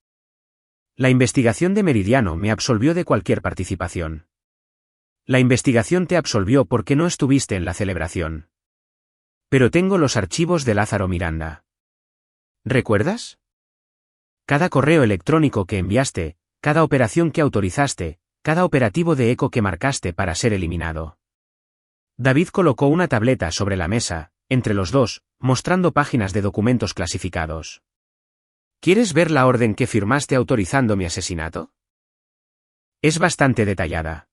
Speaker 1: La investigación de Meridiano me absolvió de cualquier participación. La investigación te absolvió porque no estuviste en la celebración. Pero tengo los archivos de Lázaro Miranda. ¿Recuerdas? Cada correo electrónico que enviaste, cada operación que autorizaste, cada operativo de eco que marcaste para ser eliminado». David colocó una tableta sobre la mesa, entre los dos, mostrando páginas de documentos clasificados. ¿Quieres ver la orden que firmaste autorizando mi asesinato? Es bastante detallada.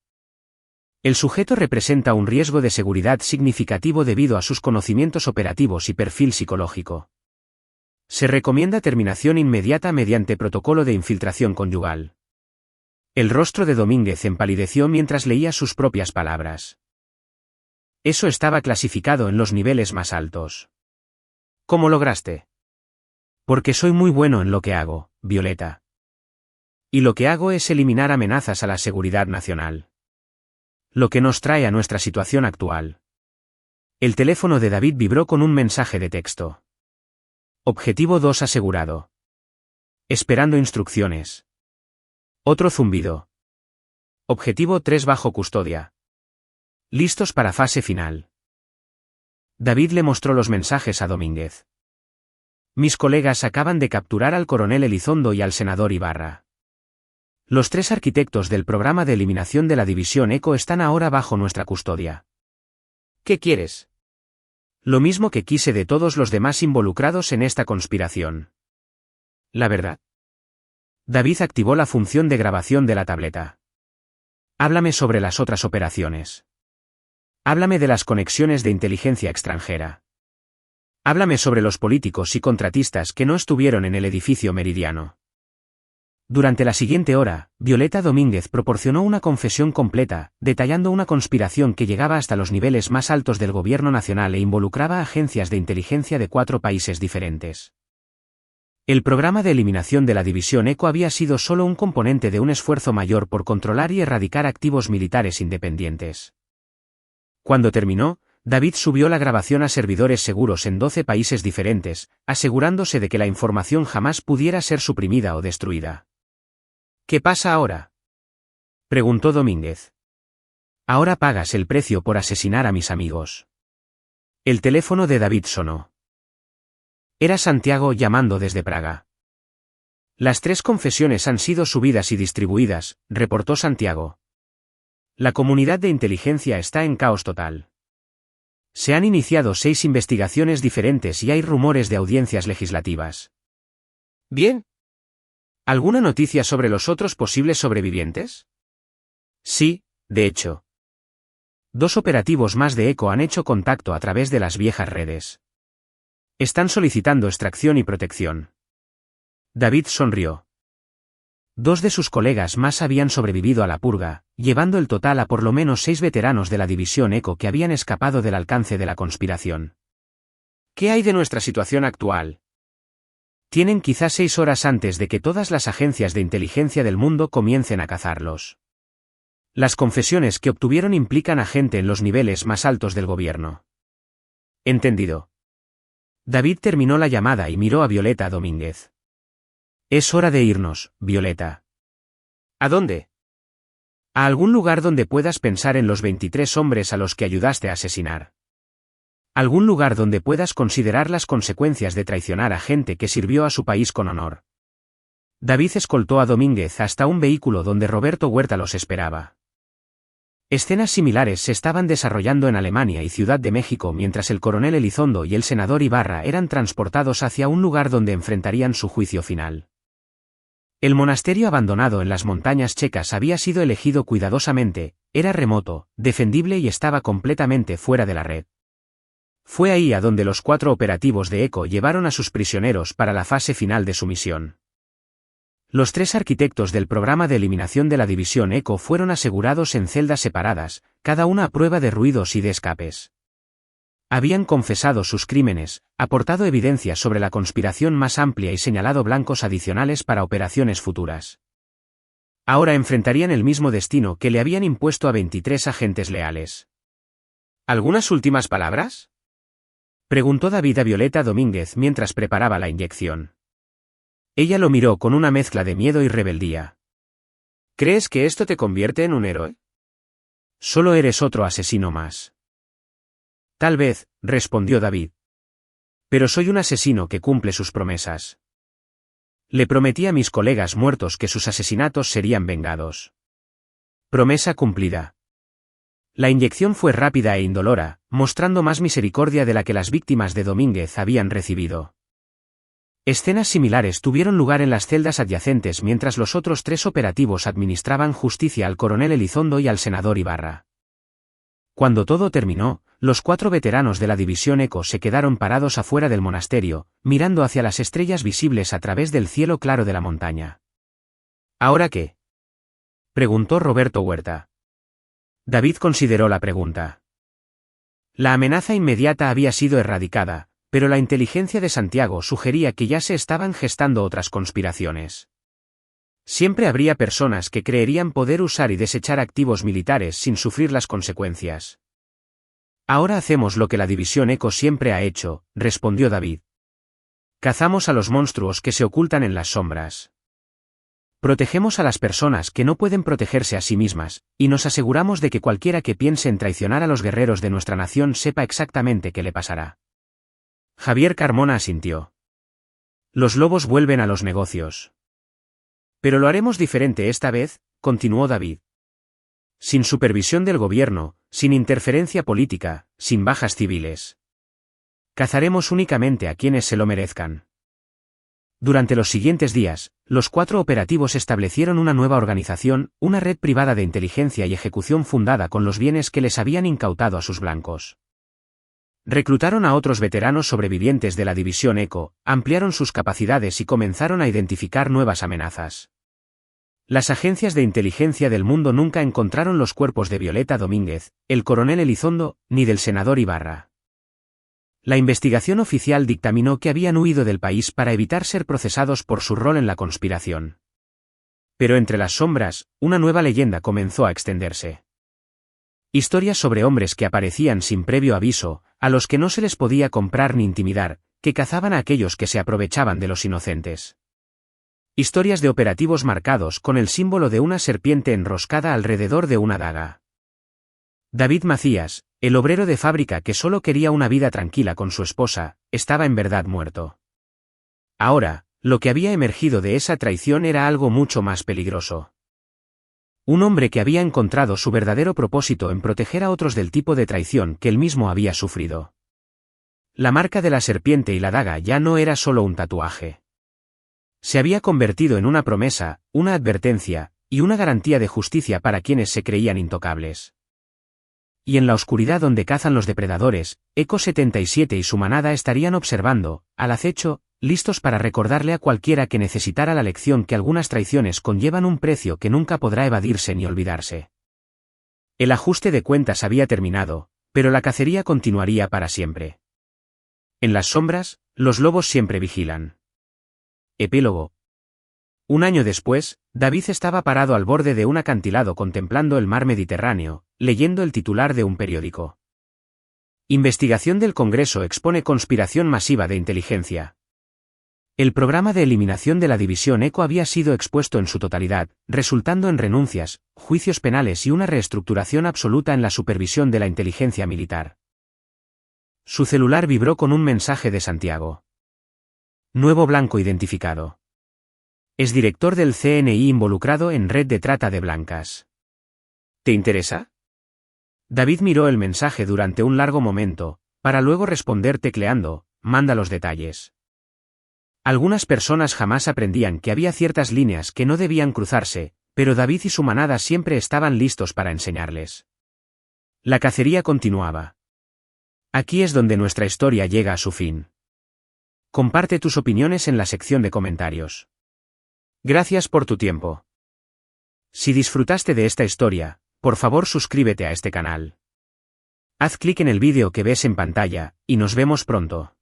Speaker 1: El sujeto representa un riesgo de seguridad significativo debido a sus conocimientos operativos y perfil psicológico. Se recomienda terminación inmediata mediante protocolo de infiltración conyugal. El rostro de Domínguez empalideció mientras leía sus propias palabras. Eso estaba clasificado en los niveles más altos. ¿Cómo lograste? Porque soy muy bueno en lo que hago, Violeta. Y lo que hago es eliminar amenazas a la seguridad nacional. Lo que nos trae a nuestra situación actual. El teléfono de David vibró con un mensaje de texto. Objetivo 2 asegurado. Esperando instrucciones. Otro zumbido. Objetivo 3 bajo custodia. Listos para fase final. David le mostró los mensajes a Domínguez. Mis colegas acaban de capturar al coronel Elizondo y al senador Ibarra. Los 3 arquitectos del programa de eliminación de la División Eco están ahora bajo nuestra custodia. ¿Qué quieres? Lo mismo que quise de todos los demás involucrados en esta conspiración. La verdad. David activó la función de grabación de la tableta. Háblame sobre las otras operaciones. Háblame de las conexiones de inteligencia extranjera. Háblame sobre los políticos y contratistas que no estuvieron en el edificio Meridiano. Durante la siguiente hora, Violeta Domínguez proporcionó una confesión completa, detallando una conspiración que llegaba hasta los niveles más altos del gobierno nacional e involucraba a agencias de inteligencia de 4 países diferentes. El programa de eliminación de la división ECO había sido solo un componente de un esfuerzo mayor por controlar y erradicar activos militares independientes. Cuando terminó, David subió la grabación a servidores seguros en 12 países diferentes, asegurándose de que la información jamás pudiera ser suprimida o destruida. ¿Qué pasa ahora?, preguntó Domínguez. Ahora pagas el precio por asesinar a mis amigos. El teléfono de David sonó. Era Santiago llamando desde Praga. Las 3 confesiones han sido subidas y distribuidas, reportó Santiago. La comunidad de inteligencia está en caos total. Se han iniciado 6 investigaciones diferentes y hay rumores de audiencias legislativas. Bien. ¿Alguna noticia sobre los otros posibles sobrevivientes? Sí, de hecho. 2 operativos más de ECO han hecho contacto a través de las viejas redes. Están solicitando extracción y protección. David sonrió. 2 de sus colegas más habían sobrevivido a la purga, llevando el total a por lo menos 6 veteranos de la división ECO que habían escapado del alcance de la conspiración. ¿Qué hay de nuestra situación actual? Tienen quizá 6 horas antes de que todas las agencias de inteligencia del mundo comiencen a cazarlos. Las confesiones que obtuvieron implican a gente en los niveles más altos del gobierno. Entendido. David terminó la llamada y miró a Violeta Domínguez. Es hora de irnos, Violeta. ¿A dónde? A algún lugar donde puedas pensar en los 23 hombres a los que ayudaste a asesinar. Algún lugar donde puedas considerar las consecuencias de traicionar a gente que sirvió a su país con honor. David escoltó a Domínguez hasta un vehículo donde Roberto Huerta los esperaba. Escenas similares se estaban desarrollando en Alemania y Ciudad de México mientras el coronel Elizondo y el senador Ibarra eran transportados hacia un lugar donde enfrentarían su juicio final. El monasterio abandonado en las montañas checas había sido elegido cuidadosamente, era remoto, defendible y estaba completamente fuera de la red. Fue ahí a donde los 4 operativos de ECO llevaron a sus prisioneros para la fase final de su misión. Los 3 arquitectos del programa de eliminación de la división ECO fueron asegurados en celdas separadas, cada una a prueba de ruidos y de escapes. Habían confesado sus crímenes, aportado evidencia sobre la conspiración más amplia y señalado blancos adicionales para operaciones futuras. Ahora enfrentarían el mismo destino que le habían impuesto a 23 agentes leales. ¿Algunas últimas palabras?, preguntó David a Violeta Domínguez mientras preparaba la inyección. Ella lo miró con una mezcla de miedo y rebeldía. ¿Crees que esto te convierte en un héroe? Solo eres otro asesino más. Tal vez, respondió David. Pero soy un asesino que cumple sus promesas. Le prometí a mis colegas muertos que sus asesinatos serían vengados. Promesa cumplida. La inyección fue rápida e indolora, mostrando más misericordia de la que las víctimas de Domínguez habían recibido. Escenas similares tuvieron lugar en las celdas adyacentes mientras los otros 3 operativos administraban justicia al coronel Elizondo y al senador Ibarra. Cuando todo terminó, los 4 veteranos de la división ECO se quedaron parados afuera del monasterio, mirando hacia las estrellas visibles a través del cielo claro de la montaña. ¿Ahora qué?, preguntó Roberto Huerta. David consideró la pregunta. La amenaza inmediata había sido erradicada, pero la inteligencia de Santiago sugería que ya se estaban gestando otras conspiraciones. Siempre habría personas que creerían poder usar y desechar activos militares sin sufrir las consecuencias. Ahora hacemos lo que la división ECO siempre ha hecho, respondió David. Cazamos a los monstruos que se ocultan en las sombras. Protegemos a las personas que no pueden protegerse a sí mismas, y nos aseguramos de que cualquiera que piense en traicionar a los guerreros de nuestra nación sepa exactamente qué le pasará. Javier Carmona asintió. Los lobos vuelven a los negocios. Pero lo haremos diferente esta vez, continuó David. Sin supervisión del gobierno, sin interferencia política, sin bajas civiles. Cazaremos únicamente a quienes se lo merezcan. Durante los siguientes días, los 4 operativos establecieron una nueva organización, una red privada de inteligencia y ejecución fundada con los bienes que les habían incautado a sus blancos. Reclutaron a otros veteranos sobrevivientes de la división ECO, ampliaron sus capacidades y comenzaron a identificar nuevas amenazas. Las agencias de inteligencia del mundo nunca encontraron los cuerpos de Violeta Domínguez, el coronel Elizondo, ni del senador Ibarra. La investigación oficial dictaminó que habían huido del país para evitar ser procesados por su rol en la conspiración. Pero entre las sombras, una nueva leyenda comenzó a extenderse. Historias sobre hombres que aparecían sin previo aviso, a los que no se les podía comprar ni intimidar, que cazaban a aquellos que se aprovechaban de los inocentes. Historias de operativos marcados con el símbolo de una serpiente enroscada alrededor de una daga. David Macías, el obrero de fábrica que solo quería una vida tranquila con su esposa, estaba en verdad muerto. Ahora, lo que había emergido de esa traición era algo mucho más peligroso. Un hombre que había encontrado su verdadero propósito en proteger a otros del tipo de traición que él mismo había sufrido. La marca de la serpiente y la daga ya no era solo un tatuaje. Se había convertido en una promesa, una advertencia, y una garantía de justicia para quienes se creían intocables. Y en la oscuridad donde cazan los depredadores, Eco 77 y su manada estarían observando, al acecho, listos para recordarle a cualquiera que necesitara la lección que algunas traiciones conllevan un precio que nunca podrá evadirse ni olvidarse. El ajuste de cuentas había terminado, pero la cacería continuaría para siempre. En las sombras, los lobos siempre vigilan. Epílogo. Un año después, David estaba parado al borde de un acantilado contemplando el mar Mediterráneo, leyendo el titular de un periódico. Investigación del Congreso expone conspiración masiva de inteligencia. El programa de eliminación de la división ECO había sido expuesto en su totalidad, resultando en renuncias, juicios penales y una reestructuración absoluta en la supervisión de la inteligencia militar. Su celular vibró con un mensaje de Santiago. Nuevo blanco identificado. Es director del CNI involucrado en red de trata de blancas. ¿Te interesa? David miró el mensaje durante un largo momento, para luego responder tecleando, manda los detalles. Algunas personas jamás aprendían que había ciertas líneas que no debían cruzarse, pero David y su manada siempre estaban listos para enseñarles. La cacería continuaba. Aquí es donde nuestra historia llega a su fin. Comparte tus opiniones en la sección de comentarios. Gracias por tu tiempo. Si disfrutaste de esta historia, por favor suscríbete a este canal. Haz clic en el vídeo que ves en pantalla, y nos vemos pronto.